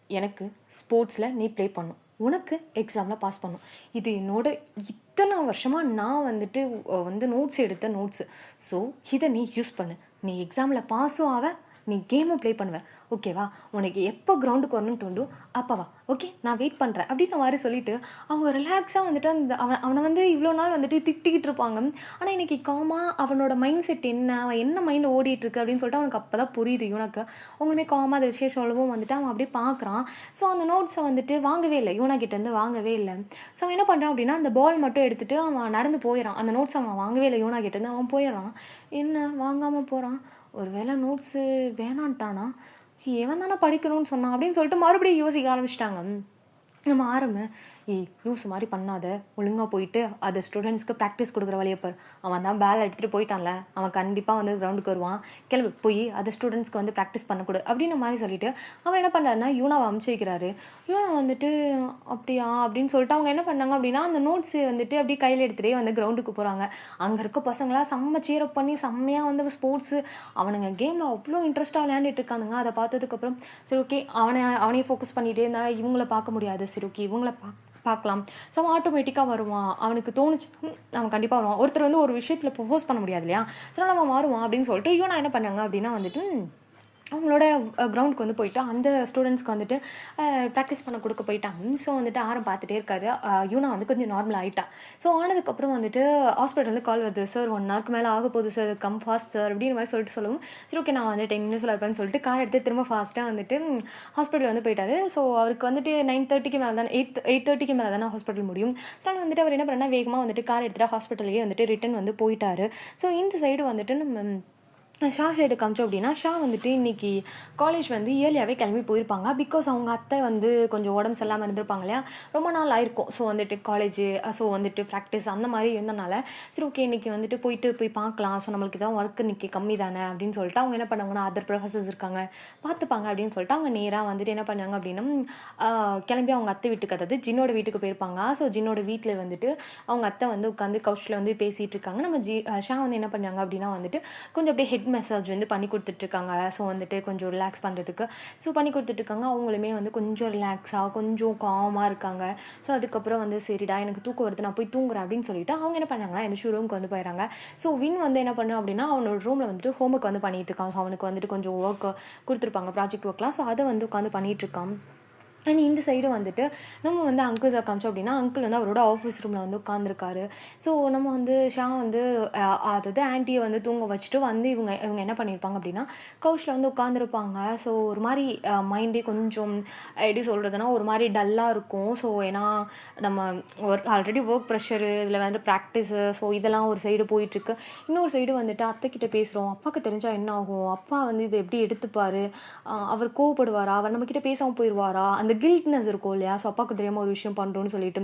"எனக்கு ஸ்போர்ட்ஸ்ல நீ ப்ளே பண்ணணும். உனக்கு எக்ஸாம்ல பாஸ் பண்ணணும். இது என்னோட இத்தன வருஷமா நான் வந்துட்டு வந்து நோட்ஸ் எடுத்த நோட்ஸு. ஸோ இத நீ யூஸ் பண்ணு. நீ எக்ஸாம்ல பாஸும் ஆவ, நீ கேமும் ப்ளே பண்ணுவ. ஓகேவா? உனக்கு எப்போ கிரவுண்டுக்கு வரணும்னு தோணுதோ அப்ப வா. ஓகே? நான் வெயிட் பண்றேன்." அப்படின்ற மாரி சொல்லிட்டு, அவங்க ரிலாக்ஸா வந்துட்டு அந்த அவன வந்து இவ்ளோ நாள் வந்துட்டு திட்டிக்கிட்டு இருப்பாங்க. ஆனா இன்னைக்கு காமா அவனோட மைண்ட் செட் என்ன? அவன் என்ன மைண்ட்ல ஓடிட்டு இருக்கு அப்படின்னு சொல்லிட்டு அவனுக்கு அப்பதான் புரியுது யூனாக்கு. அவங்களுமே காமா அந்த விஷயம் சொல்லவும் வந்துட்டு அவன் அப்படியே பார்க்குறான். ஸோ அந்த நோட்ஸ வந்துட்டு வாங்கவே இல்ல. யூனா கிட்டேருந்து வாங்கவே இல்ல. ஸோ அவன் என்ன பண்றான் அப்படின்னா, அந்த பால் மட்டும் எடுத்துட்டு அவன் நடந்து போயிறான். அந்த நோட்ஸ அவன் வாங்கவே இல்ல யூனா கிட்டேருந்து. அவன் போயிறான். என்ன வாங்காம போறான்? ஒரு வேள நோட்ஸு வேணான்ட்டானா? இவன் தானே படிக்கணும்னு சொன்னான் அப்படின்னு சொல்லிட்டு மறுபடியும் யோசிக்க ஆரம்பிச்சுட்டாங்க. நம்ம ஆரம்பு ஏய் லூஸ் மாதிரி பண்ணாத, ஒழுங்காக போயிட்டு அது ஸ்டூடெண்ட்ஸ்க்கு ப்ராக்டிஸ் கொடுக்குற வழியை பார். அவன் தான் பேல் எடுத்துகிட்டு போயிட்டான்ல, அவன் கண்டிப்பாக வந்து கிரவுண்டுக்கு வருவான். கிளம்பு போய் அதை ஸ்டூடெண்ட்ஸ்க்கு வந்து ப்ராக்டிஸ் பண்ணக்கூடாது அப்படின்ற மாதிரி சொல்லிட்டு அவர் என்ன பண்ணுறாருன்னா யூனாவை அமுச்சு வைக்கிறாரு. யூனா வந்துட்டு அப்படியா அப்படின்னு சொல்லிட்டு அவங்க என்ன பண்ணாங்க அப்படின்னா அந்த நோட்ஸ் வந்துட்டு அப்படியே கையில் எடுத்துகிட்டே வந்து கிரவுண்டுக்கு போகிறாங்க. அங்கே இருக்க பசங்களாம் செம்ம சீரப் பண்ணி செம்மையாக வந்து ஸ்போர்ட்ஸு அவனுங்க கேமில் அவ்வளோ இன்ட்ரெஸ்ட்டாக விளையாண்டுட்டு இருக்கானுங்க. அதை பார்த்ததுக்கப்புறம் சரி ஓகே அவனையே ஃபோக்கஸ் பண்ணிகிட்டே இருந்தால் இவங்கள பார்க்க முடியாது. சரி ஓகே இவங்கள பார்க்கலாம். ஸோ அவன் ஆட்டோமேட்டிக்காக வருவான். அவனுக்கு தோணுச்சு அவன் கண்டிப்பாக வருவான். ஒருத்தர் வந்து ஒரு விஷயத்தில் ப்ரொபோஸ் பண்ண முடியாது இல்லையா? ஸோ நம்ம வருவான் அப்படின்னு சொல்லிட்டு யூனா என்ன பண்ணாங்க அப்படின்னா வந்துட்டு அவங்களோட கிரவுண்டுக்கு வந்து போயிட்டு அந்த ஸ்டூடெண்ட்ஸ்க்கு வந்துட்டு ப்ராக்டிஸ் பண்ண கொடுக்க போயிட்டாங்க. ஸோ வந்துட்டு ஆரம் பார்த்துட்டே இருக்காரு. யூனா வந்து கொஞ்சம் நார்மல் ஆகிட்டா. ஸோ ஆனதுக்கப்புறம் வந்துட்டு ஹாஸ்பிட்டலில் கால் வருது. சார் 1 ஹவருக்கு மேலே ஆக போகுது சார், கம் ஃபாஸ்ட் சார் அப்படின்னு மாதிரி சொல்லிட்டு சொல்லவும் சரி ஓகே நான் வந்து 10 மினிட்ஸில் இருப்பேன்னு சொல்லிட்டு கார் எடுத்து திரும்ப ஃபாஸ்ட்டாக வந்துட்டு ஹாஸ்பிட்டல் வந்து போயிட்டாரு. ஸோ அவருக்கு வந்துட்டு 9:30க்கு மேலே தானே 8:30க்கு மேலே தானே ஹாஸ்பிட்டல் முடியும். ஸோ அதனால் வந்துட்டு அவர் என்ன பண்ணால் வேகமாக வந்துட்டு கார் எடுத்துகிட்டு ஹாஸ்பிட்டல்லேயே வந்துட்டு ரிட்டன் வந்து போயிட்டாரு. ஸோ இந்த சைடு வந்துட்டு நம்ம ஷா சைடு காமிச்சோம் அப்படின்னா ஷா வந்துட்டு இன்றைக்கி காலேஜ் வந்து இயர்லியாகவே கிளம்பி போயிருப்பாங்க. பிகாஸ் அவங்க அத்தை வந்து கொஞ்சம் உடம்பு சரியில்லாமல் இருந்திருப்பாங்க இல்லையா, ரொம்ப நாள் ஆயிருக்கும். ஸோ வந்துட்டு காலேஜு ஸோ வந்துட்டு ப்ராக்டிஸ் அந்த மாதிரி இருந்தனால சரி ஓகே இன்றைக்கி வந்துட்டு போய் பார்க்கலாம். ஸோ நம்மளுக்கு தான் ஒர்க் இன்றைக்கி கம்மி தானே அப்படின்னு சொல்லிட்டு அவங்க என்ன பண்ணாங்கன்னா அதர் ப்ரொஃபஸர்ஸ் இருக்காங்க பார்த்துப்பாங்க அப்படின்னு சொல்லிட்டு அவங்க நேராக வந்துட்டு என்ன பண்ணாங்க அப்படின்னா கிளம்பி அவங்க அத்தை வீட்டுக்கு அதாவது ஜின்னோட வீட்டுக்கு போயிருப்பாங்க. ஸோ ஜின்னோட வீட்டில் வந்துட்டு அவங்க அத்தை வந்து உட்காந்து கவுச்சில் வந்து பேசிகிட்டு இருக்காங்க. நம்ம ஷா வந்து என்ன பண்ணாங்க அப்படின்னா வந்துட்டு கொஞ்சம் அப்படியே ஹெட் மசாஜ் வந்து பண்ணி கொடுத்துட்ருக்காங்க. ஸோ வந்துட்டு கொஞ்சம் ரிலாக்ஸ் பண்ணுறதுக்கு ஸோ பண்ணி கொடுத்துட்ருக்காங்க. அவங்களுமே வந்து கொஞ்சம் ரிலாக்ஸாக கொஞ்சம் காமாக இருக்காங்க. ஸோ அதுக்கப்புறம் வந்து சரிடா எனக்கு தூக்கம் வருது நான் போய் தூங்குறேன் அப்படின்னு சொல்லிட்டு அவங்க என்ன பண்ணாங்கன்னா இந்த ரூமுக்கு வந்து போயிடறாங்க. ஸோ வின் வந்து என்ன பண்ணு அப்படின்னா அவனோட ரூமில் வந்துட்டு ஹோம்ஒர்க் வந்து பண்ணிகிட்டு இருக்கான். ஸோ அவனுக்கு வந்துட்டு கொஞ்சம் ஒர்க் கொடுத்துருப்பாங்க ப்ராஜெக்ட் ஒர்க்லாம். ஸோ அதை வந்து உட்காந்து பண்ணிகிட்ருக்கான். அண்ட் இந்த சைடு வந்துட்டு நம்ம வந்து அங்கிள் காமிச்சோம் அப்படின்னா அங்கிள் வந்து அவரோட ஆஃபீஸ் ரூமில் வந்து உட்காந்துருக்காரு. ஸோ நம்ம வந்து ஷா வந்து அதாவது ஆன்ட்டியை வந்து தூங்க வச்சுட்டு வந்து இவங்க என்ன பண்ணியிருப்பாங்க அப்படின்னா கவுச்சில் வந்து உட்காந்துருப்பாங்க. ஸோ ஒரு மாதிரி மைண்டே கொஞ்சம் எப்படி சொல்கிறதுனா ஒரு மாதிரி டல்லாக இருக்கும். ஸோ ஏன்னா நம்ம ஆல்ரெடி ஒர்க் ப்ரெஷரு இதில் வந்து ப்ராக்டிஸு ஸோ இதெல்லாம் ஒரு சைடு போயிட்டுருக்கு. இன்னொரு சைடு வந்துட்டு அத்தைக்கிட்ட பேசுகிறோம். அப்பாவுக்கு தெரிஞ்சால் என்ன ஆகும், அப்பா வந்து இதை எப்படி எடுத்துப்பார், அவர் கோவப்படுவாரா, அவர் நம்மக்கிட்ட பேசாமல் போயிடுவாரா, அந்த கில்ட்னஸ் இருக்கும் இல்லையா. ஸோ அப்பாவுக்கு தெரியாமல் ஒரு விஷயம் பண்ணுறோன்னு சொல்லிட்டு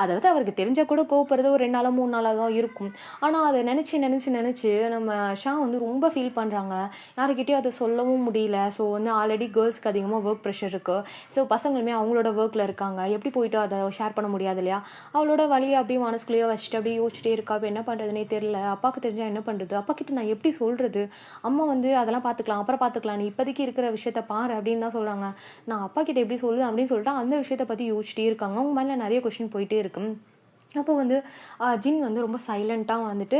அதாவது அவருக்கு தெரிஞ்சால் கூட கோவப்படுறது ஒரு 2 நாளோ 3 நாளாக தான் இருக்கும். ஆனால் அதை நினச்சி நம்ம ஷா வந்து ரொம்ப ஃபீல் பண்ணுறாங்க. யாருக்கிட்டையும் அதை சொல்லவும் முடியல. ஸோ வந்து ஆல்ரெடி கேர்ள்ஸ்க்கு அதிகமாக ஒர்க் ப்ரெஷர் இருக்குது. ஸோ பசங்களுமே அவங்களோட ஒர்க்கில் இருக்காங்க. எப்படி போயிட்டு அதை ஷேர் பண்ண முடியாது இல்லையா. அவளோட வழியை அப்படியே மனசுக்குள்ளேயே வச்சுட்டு அப்படியே யோசிச்சுட்டே இருக்கா. இப்போ என்ன பண்ணுறதுனே தெரியல. அப்பாவுக்கு தெரிஞ்சால் என்ன பண்ணுறது, அப்பா கிட்ட நான் எப்படி சொல்கிறது, அம்மா வந்து அதெல்லாம் பார்த்துக்கலாம் அப்புறம் பார்த்துக்கலாம், நீ இப்போதைக்கு இருக்கிற விஷயத்த பாரு அப்படின்னு தான் சொல்கிறாங்க. நான் அப்பா கிட்ட எப்படி சொல்லுவேன் அப்படின்னு சொல்லிட்டு அந்த விஷயத்தை பற்றி யோசிச்சிட்டே இருக்காங்க. அவங்க மேலே நிறைய கொஸ்டின் போயிட்டே இருக்கு. அப்போ வந்து ஜின் வந்து ரொம்ப சைலண்ட்டாக வந்துட்டு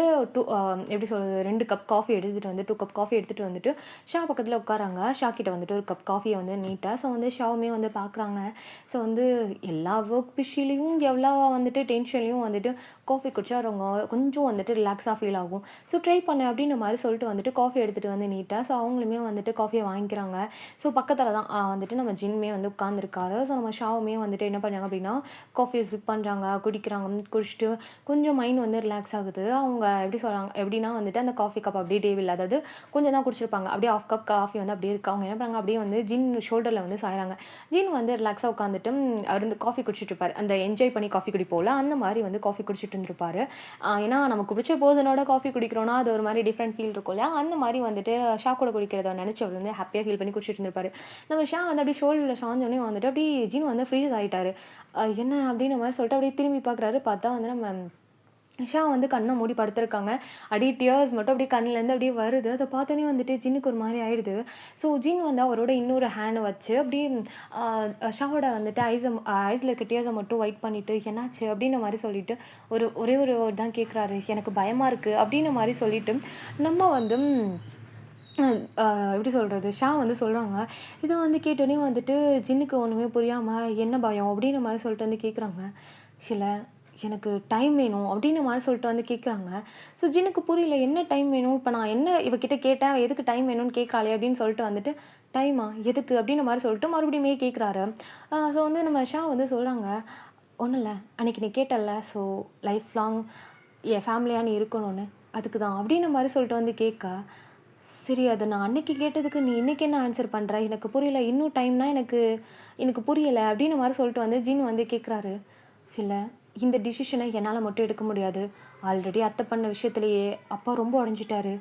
எப்படி சொல்கிறது 2 கப் காஃபி எடுத்துகிட்டு வந்து 2 கப் காஃபி எடுத்துகிட்டு வந்துட்டு ஷா பக்கத்தில் உட்காராங்க. ஷா கிட்ட வந்துட்டு ஒரு கப் காஃபியை வந்து நீட்டாக ஸோ வந்து ஷாவுமே வந்து பார்க்குறாங்க. ஸோ வந்து எல்லா ஒர்க் பிஷிலையும் எவ்வளோ வந்துட்டு டென்ஷன்லையும் வந்துட்டு காஃபி குடிச்சா அவங்க கொஞ்சம் வந்துட்டு ரிலாக்ஸாக ஃபீல் ஆகும். ஸோ ட்ரை பண்ணு அப்படின்ற மாதிரி சொல்லிட்டு வந்துட்டு காஃபி எடுத்துகிட்டு வந்து நீட்டாக ஸோ அவங்களுமே வந்துட்டு காஃபியை வாங்கிக்கிறாங்க. ஸோ பக்கத்தில் தான் வந்துட்டு நம்ம ஜின்மே வந்து உட்காந்துருக்காரு. ஸோ நம்ம ஷாவுமே வந்துட்டு என்ன பண்ணுறாங்க அப்படின்னா காஃபியை சிப் பண்ணுறாங்க, குடிக்கிறாங்க. குடிச்சிட்டு கொஞ்சம் மைண்ட் வந்து ரிலாக்ஸ் ஆகுது. அவங்க எப்படி சொல்கிறாங்க எப்படின்னா வந்துட்டு அந்த காஃபி கப் அப்படியே டேபிள் அதாவது கொஞ்சம் தான் குடிச்சிருப்பாங்க. அப்படியே 1/2 கப் காஃபி வந்து அப்படியே இருக்கு. அவங்க என்ன பண்ணுறாங்க அப்படியே வந்து ஜின் ஷோல்டரில் வந்து சாயிறாங்க. ஜின் வந்து ரிலாக்ஸாக உட்காந்துட்டு அவர் வந்து காஃபி குடிச்சிட்டு இருப்பார். அந்த என்ஜாய் பண்ணி காஃபி குடிப்போல அந்த மாதிரி வந்து காஃபி குடிச்சிட்டு இருந்திருப்பாரு. ஏன்னா நமக்கு பிடிச்ச போதனோட காஃபி குடிக்கிறோன்னா அது ஒரு மாதிரி டிஃப்ரெண்ட் ஃபீல் இருக்கும் இல்லையா. அந்த மாதிரி வந்துட்டு ஷா கூட குடிக்கிறத நினச்சி அவர் வந்து ஹாப்பியாக ஃபீல் பண்ணி குடிச்சிட்டு இருந்திருப்பாரு. நம்ம ஷா வந்து அப்படியே ஷோல்டரில் சாஞ்சோடனே வந்துட்டு அப்படியே ஜின் வந்து ஃப்ரீஸ் ஆகிட்டாரு. என்ன அப்படின்ற மாதிரி சொல்லிட்டு அப்படியே திரும்பி பார்க்குறாரு. பார்த்தா வந்து நம்ம ஷா வந்து கண்ணை மூடி படுத்திருக்காங்க. அப்படியே டியர்ஸ் மட்டும் அப்படியே கண்ணிலேருந்து அப்படியே வருது. அதை பார்த்தோன்னே வந்துட்டு ஜின்னுக்கு ஒரு மாதிரி ஆயிடுது. ஸோ ஜின் வந்து அவரோட இன்னொரு ஹேண்டை வச்சு அப்படியே ஷாவோட வந்துட்டு ஐஸில் இருக்க டியர்ஸை மட்டும் ஒயிட் பண்ணிவிட்டு என்னாச்சு அப்படின்ற மாதிரி சொல்லிட்டு ஒரே ஒரு தான் கேட்குறாரு. எனக்கு பயமாக இருக்குது அப்படின்ற மாதிரி சொல்லிட்டு நம்ம வந்து எப்படி சொல்கிறது ஷா வந்து சொல்கிறாங்க. இதை வந்து கேட்டோன்னே வந்துட்டு ஜின்னுக்கு ஒன்றுமே புரியாமல் என்ன பயம் அப்படின்ற மாதிரி சொல்லிட்டு வந்து கேட்குறாங்க. சில எனக்கு டைம் வேணும் அப்படின்ற மாதிரி சொல்லிட்டு வந்து கேட்குறாங்க. ஸோ ஜின்னுக்கு புரியல என்ன டைம் வேணும், இப்போ நான் என்ன இவகிட்ட கேட்டேன் எதுக்கு டைம் வேணும்னு கேட்குறாளே அப்படின்னு சொல்லிட்டு வந்துட்டு டைமா எதுக்கு அப்படின்ற மாதிரி சொல்லிட்டு மறுபடியுமே கேட்குறாரு. ஸோ வந்து நம்ம ஷா வந்து சொல்கிறாங்க ஒன்றும் இல்லை அன்றைக்கி நீ கேட்டல ஸோ லைஃப் லாங் என் ஃபேமிலியாக நீ இருக்கணும்னு அதுக்கு தான் அப்படின்ற மாதிரி சொல்லிட்டு வந்து கேட்க சரி அதை நான் அன்னைக்கு கேட்டதுக்கு நீ இன்றைக்கி என்ன ஆன்சர் பண்ணுற எனக்கு புரியல இன்னும் டைம்னா எனக்கு புரியலை அப்படின்ற மாதிரி சொல்லிட்டு வந்து ஜின் வந்து கேட்குறாரு. சில இந்த டிசிஷனை என்னால் மட்டும் எடுக்க முடியாது. ஆல்ரெடி அத்தை பண்ண விஷயத்துலேயே அப்பா ரொம்ப உடஞ்சிட்டாரு.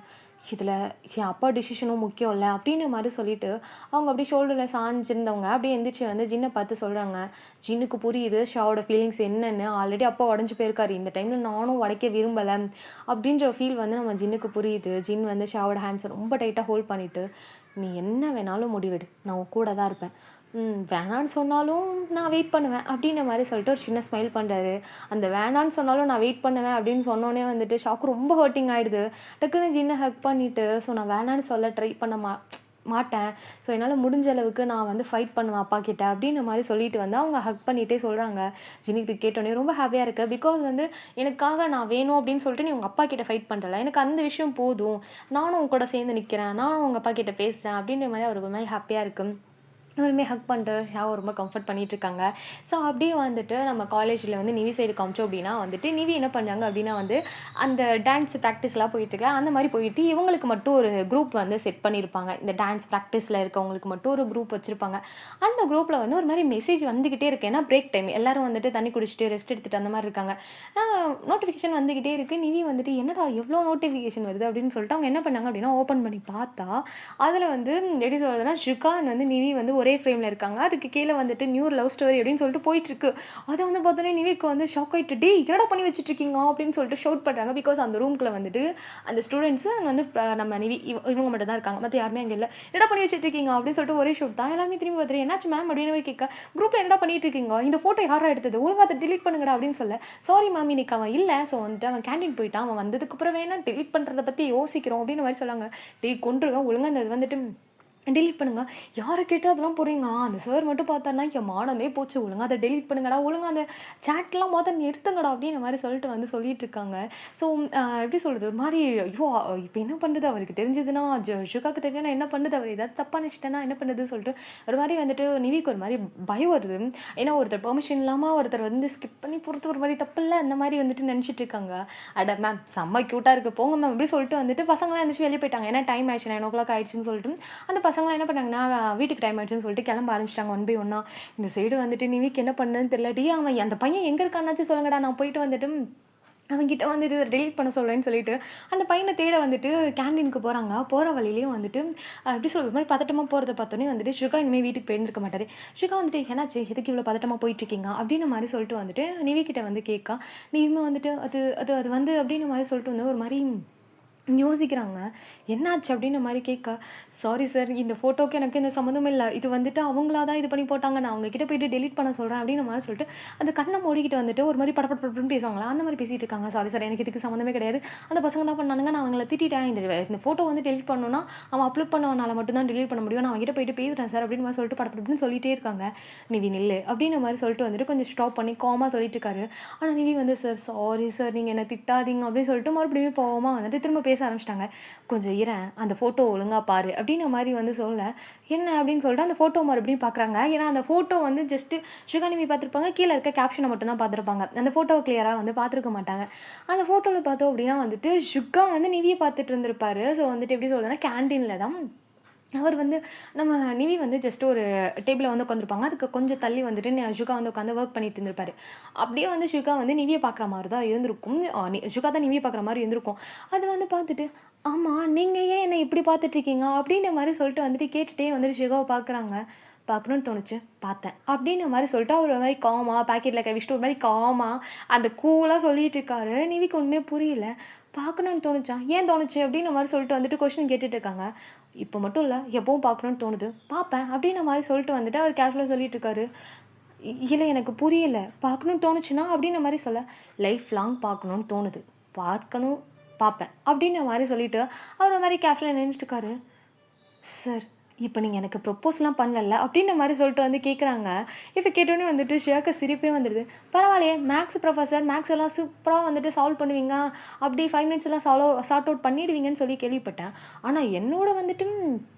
இதில் என் அப்பா டிசிஷனும் முக்கியம் இல்லை அப்படின்ற மாதிரி சொல்லிட்டு அவங்க அப்படியே ஷோல்டரில் சாஞ்சிருந்தவங்க அப்படியே எந்திரிச்சு வந்து ஜின்னை பார்த்து சொல்கிறாங்க. ஜின்னுக்கு புரியுது ஷாவோட ஃபீலிங்ஸ் என்னென்னு. ஆல்ரெடி அப்பா உடஞ்சி போயிருக்காரு. இந்த டைமில் நானும் உடைக்க விரும்பலை அப்படின்ற ஃபீல் வந்து நம்ம ஜின்னுக்கு புரியுது. ஜின் வந்து ஷாவோட ஹேண்ட்ஸை ரொம்ப டைட்டாக ஹோல்ட் பண்ணிவிட்டு, நீ என்ன வேணாலும் முடிவெடு, நான் உன் கூட தான் இருப்பேன். வேணான்னு சொன்னாலும் நான் வெயிட் பண்ணுவேன் அப்படின்ற மாதிரி சொல்லிட்டு ஒரு சின்ன ஸ்மைல் பண்ணுறாரு. அந்த வேணான்னு சொன்னாலும் நான் வெயிட் பண்ணுவேன் அப்படின்னு சொன்னோன்னே வந்துட்டு ஷாக்கு ரொம்ப ஹர்ட்டிங் ஆகிடுது. டக்குன்னு ஜின்னை ஹக் பண்ணிவிட்டு, ஸோ நான் வேணான்னு சொல்ல ட்ரை பண்ண மாட்டேன். ஸோ என்னால் முடிஞ்ச அளவுக்கு நான் வந்து ஃபைட் பண்ணுவேன் அப்பா கிட்ட அப்படின்ற மாதிரி சொல்லிட்டு வந்து அவங்க ஹக் பண்ணிகிட்டே சொல்கிறாங்க. ஜினிக்கு கேட்டோன்னே ரொம்ப ஹாப்பியாக இருக்குது. பிகாஸ் வந்து எனக்காக நான் வேணும் அப்படின்னு சொல்லிட்டு நீ உங்கள் அப்பா கிட்ட ஃபைட் பண்ணுறல, எனக்கு அந்த விஷயம் போதும், நானும் உங்க கூட சேர்ந்து நிற்கிறேன், நானும் உங்கள் அப்பா கிட்ட பேசுகிறேன் அப்படின்ற மாதிரி அவருக்கு ஒரு மாதிரி ஹாப்பியாக இருக்குது. அவருமே ஹக் பண்ணிட்டு ஷாவை ரொம்ப கம்ஃபர்ட் பண்ணிகிட்ருக்காங்க. ஸோ அப்படியே வந்துட்டு நம்ம காலேஜில் வந்து நிவி சைடு காமிச்சோம் அப்படின்னா வந்துட்டு நிவி என்ன பண்ணாங்க அப்படின்னா வந்து அந்த டான்ஸ் ப்ராக்டிஸ்லாம் போயிட்டுருக்கு. அந்த மாதிரி போயிட்டு இவங்களுக்கு மட்டும் ஒரு குரூப் வந்து செட் பண்ணியிருப்பாங்க. இந்த டான்ஸ் ப்ராக்டிஸில் இருக்கவங்களுக்கு மட்டும் ஒரு குரூப் வச்சுருப்பாங்க. அந்த குரூப்பில் வந்து ஒரு மாதிரி மெசேஜ் வந்துக்கிட்டே இருக்குது. ஏன்னா பிரேக் டைம் எல்லோரும் வந்துட்டு தண்ணி குடிச்சிட்டு ரெஸ்ட் எடுத்துகிட்டு அந்த மாதிரி இருக்காங்க. நோட்டிஃபிகேஷன் வந்துக்கிட்டே இருக்குது. நிவி வந்துட்டு என்னடா எவ்வளோ நோட்டிஃபிகேஷன் வருது அப்படின்னு சொல்லிட்டு அவங்க என்ன பண்ணாங்க அப்படின்னா ஓப்பன் பண்ணி பார்த்தா அதில் வந்து எப்படி சொல்கிறதுனா ஷுகான் வந்து நிவி வந்து ஒரே ஃப்ரேமில் இருக்காங்க. அதுக்கு கீழே வந்துட்டு நியூ லவ் ஸ்டோரி அப்படின்னு சொல்லிட்டு போயிட்டுருக்கு. அதை வந்து பார்த்தோன்னே நிவிக்கு வந்து ஷாக் ஆகிட்டு, டே என்னடா பண்ணி வச்சுட்ருக்கீங்க அப்படின்னு சொல்லிட்டு ஷவுட் பண்ணுறாங்க. பிகாஸ் அந்த ரூம்குள்ளே வந்துட்டு அந்த ஸ்டூடெண்ட்ஸு வந்து நம்ம நிவி இவங்க மட்டும் தான் இருக்காங்க, மற்ற யாருமே அங்கே இல்லை. என்னடா பண்ணி வச்சுட்ருக்கீங்க அப்படின்னு சொல்லிட்டு ஒரே ஷவுட் தான். எல்லாருமே திரும்பி பார்த்துட்டு என்னாச்சு மேம் அப்படின்னு கேட்க, குரூப்பில் என்னடா பண்ணிட்டு இருக்கீங்க, இந்த ஃபோட்டோ யாரா எடுத்தது, ஒழுங்காக அதை டிலீட் பண்ணுங்கடா அப்படின்னு சொல்ல, சாரி மேம் இன்னைக்கு அவன் இல்லை, ஸோ வந்துட்டு அவன் கேண்டீன் போயிட்டான், அவன் வந்ததுக்கப்புறம் வேணா டிலீட் பண்ணுறதை பற்றி யோசிக்கிறோம் அப்படின்னு மாதிரி சொல்லாங்க. டே கொண்டுருங்க ஒழுங்காக அந்த வந்துட்டு டெலீட் பண்ணுங்க. யாரை கேட்டால் அதெல்லாம் போகிறீங்க, அந்த சார் மட்டும் பார்த்தாருனா என் மானமே போச்சு, ஒழுங்காக அதை டெலீட் பண்ணுங்கடா, ஒழுங்காக அந்த சேட்லாம் மொதல் நிறுத்துங்கடா அப்படின்ற மாதிரி சொல்லிட்டு வந்து சொல்லிட்டு இருக்காங்க. ஸோ எப்படி சொல்கிறது, ஒரு மாதிரி ஐயோ இப்போ என்ன பண்ணுறது, அவருக்கு தெரிஞ்சதுன்னா ஷுகாக்கு தெரிஞ்சதுன்னா என்ன பண்ணுறது, அவர் ஏதாவது தப்பாக நினச்சிட்டேன்னா என்ன பண்ணுறதுன்னு சொல்லிட்டு ஒரு மாதிரி வந்துட்டு நிவிக்கு ஒரு மாதிரி பயம் வருது. ஏன்னா ஒருத்தர் பெர்மிஷன் இல்லாமல் ஒருத்தர் வந்து ஸ்கிப் பண்ணி போகிறது ஒரு மாதிரி தப்பு இல்லை, அந்த மாதிரி வந்துட்டு நினச்சிட்டு இருக்காங்க. அட மேம் செம்ம க்யூட்டாக இருக்குது போங்க மேம் அப்படி சொல்லிட்டு வந்துட்டு பசங்களாம் எழுந்திரிச்சு வெளியே போயிட்டாங்க. ஏன்னா டைம் ஆயிடுச்சு, 9 o'clock ஆயிடுச்சுன்னு சொல்லிட்டு அந்த பசங்களாம் என்ன பண்ணாங்கன்னா வீட்டுக்கு டைம் ஆயிடுச்சுன்னு சொல்லிட்டு கிளம்ப ஆரம்பிச்சிட்டாங்க ஒன் பை ஒன்னா. இந்த சைடு வந்துட்டு நிவிக்கு என்ன பண்ணுன்னு தெரியலடி, அவன் அந்த பையன் எங்கே இருக்கான்னாச்சும் சொல்லுங்கடா, நான் போயிட்டு வந்துட்டு அவன்கிட்ட வந்து இது டெலீட் பண்ண சொல்கிறேன்னு சொல்லிட்டு அந்த பையனை தேட வந்துட்டு கேண்டீனுக்கு போகிறாங்க. போகிற வழியிலேயும் வந்துட்டு எப்படி சொல்கிற மாதிரி பதட்டமாக போகிறத பார்த்தோன்னே வந்துட்டு ஷுகா இனிமேல் வீட்டுக்கு போயிருந்துருக்க மாட்டார். ஷுகா வந்துட்டு என்னாச்சு எதுக்கு இவ்வளோ பதட்டமாக போயிட்டுருக்கீங்க அப்படின்ற மாதிரி சொல்லிட்டு வந்துட்டு நிவிக்கிட்ட வந்து கேட்கா. நிவிமே வந்துட்டு அது அது அது வந்து அப்படின்ற மாதிரி சொல்லிட்டு வந்து ஒரு மாதிரி யோசிக்கிறாங்க. என்னாச்சு அப்படின்ற மாதிரி கேட்க, சாரி சார் இந்த ஃபோட்டோக்கு எனக்கு இந்த சம்மந்தமும் இல்லை, இது வந்துட்டு அவங்களா தான் இது பண்ணி போட்டாங்க, நான் அவங்ககிட்ட போயிட்டு டெலீட் பண்ண சொல்கிறேன் அப்படின்ற மாதிரி சொல்லிட்டு அந்த கண்ணை மூடிக்கிட்டு வந்துட்டு ஒரு மாதிரி படப்படப்படன்னு பேசுவாங்களா அந்த மாதிரி பேசிகிட்டு இருக்காங்க. சாரி சார் எனக்கு இதுக்கு சம்மந்தமே கிடையாது, அந்த பசங்க தான் பண்ணானுங்க, நான் அவங்கள திட்டேன், இந்த ஃபோட்டோ வந்து டெலிட் பண்ணணும்னா அவன் அப்லோட் பண்ணவனால மட்டும்தான் டெலிட் பண்ண முடியும், நான் அவங்ககிட்ட போயிட்டு பேசுகிறேன் சார் அப்படின்னு மாதிரி சொல்லிட்டு படப்படன்னு சொல்லிட்டே இருக்காங்க. நிவி நில்லு அப்படின்ற மாதிரி சொல்லிட்டு வந்துட்டு கொஞ்சம் ஸ்டாப் பண்ணி காமாக சொல்லிட்டு இருக்காரு. ஆனால் நிவி வந்து சார் சாரி சார் நீங்கள் என்ன திட்டாதீங்க அப்படின்னு சொல்லிட்டு மறுபடியும் போகாமல் வந்துட்டு திரும்ப பேச ஆரம்பிச்சிட்டாங்க. கொஞ்சம் இரேன் அந்த ஃபோட்டோ ஒழுங்காக பாரு அப்படின்ற மாதிரி வந்து சொல்ல, என்ன அப்படின்னு சொல்லிட்டு அந்த ஃபோட்டோ மறுபடியும் பார்க்குறாங்க. ஏன்னா அந்த ஃபோட்டோ வந்து ஜஸ்ட்டு ஷுகா நிவி பார்த்துருப்பாங்க, கீழே இருக்க கேப்ஷனை மட்டும் தான் பார்த்துருப்பாங்க, அந்த ஃபோட்டோவை கிளியராக வந்து பார்த்துருக்க மாட்டாங்க. அந்த ஃபோட்டோவில் பார்த்தோம் அப்படின்னா வந்துட்டு ஷுகா வந்து நிவியை பார்த்துட்டு இருந்திருப்பாரு. ஸோ வந்துட்டு எப்படி சொல்கிறதுனா கேண்டீனில் தான் அவர் வந்து நம்ம நிவி வந்து ஜஸ்ட் ஒரு டேபிளில் வந்து உட்காந்துருப்பாங்க, அதுக்கு கொஞ்சம் தள்ளி வந்துட்டு ஷுகா வந்து உட்காந்து ஒர்க் பண்ணிட்டு இருந்திருப்பாரு. அப்படியே வந்து ஷுகா வந்து நிவியை பார்க்குற மாதிரி தான் இருந்திருக்கும், ஷுகா தான் நிவியை பார்க்குற மாதிரி இருந்திருக்கும். அது வந்து பார்த்துட்டு ஆமாம் நீங்கள் ஏன் என்னை இப்படி பார்த்துட்ருக்கீங்க அப்படின்ற மாதிரி சொல்லிட்டு வந்துட்டு கேட்டுகிட்டே வந்துட்டு ஷுகாவை பார்க்குறாங்க. பார்க்கணுன்னு தோணுச்சு பார்த்தேன் அப்படின்ற மாதிரி சொல்லிட்டு அவர் ஒரு மாதிரி காமாக பேக்கெட்டில் கை வச்சுட்டு ஒரு மாதிரி காமாக அந்த கூலாக சொல்லிட்டு இருக்காரு. நிவிக்கு ஒன்றுமே புரியல. பார்க்கணுன்னு தோணுச்சா, ஏன் தோணுச்சு அப்படின்ற மாதிரி சொல்லிட்டு வந்துட்டு கொஸ்டின் கேட்டுட்டு இருக்காங்க. இப்போ மட்டும் இல்லை எப்பவும் பார்க்கணுன்னு தோணுது, பார்ப்பேன் அப்படின்ற மாதிரி சொல்லிட்டு வந்துட்டு அவர் கேஷுவலாக சொல்லிட்டு இருக்காரு. இல்லை எனக்கு புரியலை, பார்க்கணுன்னு தோணுச்சுன்னா அப்படின்ற மாதிரி சொல்ல, லைஃப் லாங் பார்க்கணுன்னு தோணுது, பார்க்கணும் பார்ப்பேன் அப்படின்ற மாதிரி சொல்லிட்டு அவர் ஒரு மாதிரி கேஷுவலாக நின்றுட்டுருக்காரு. சார் இப்போ நீங்கள் எனக்கு ப்ரொப்போஸ்லாம் பண்ணல அப்படின்ற மாதிரி சொல்லிட்டு வந்து கேட்குறாங்க. இப்போ கேட்டோன்னே வந்துட்டு ஷியாக்கு சிரிப்பே வந்துடுது. பரவாயில்லையே மேக்ஸ் ப்ரொஃபஸர், மேக்ஸ் எல்லாம் சூப்பராக வந்துட்டு சால்வ் பண்ணுவீங்க, அப்படி 5 minutes எல்லாம் சார்ட் அவுட் பண்ணிடுவீங்கன்னு சொல்லி கேள்விப்பட்டேன். ஆனால் என்னோட வந்துட்டு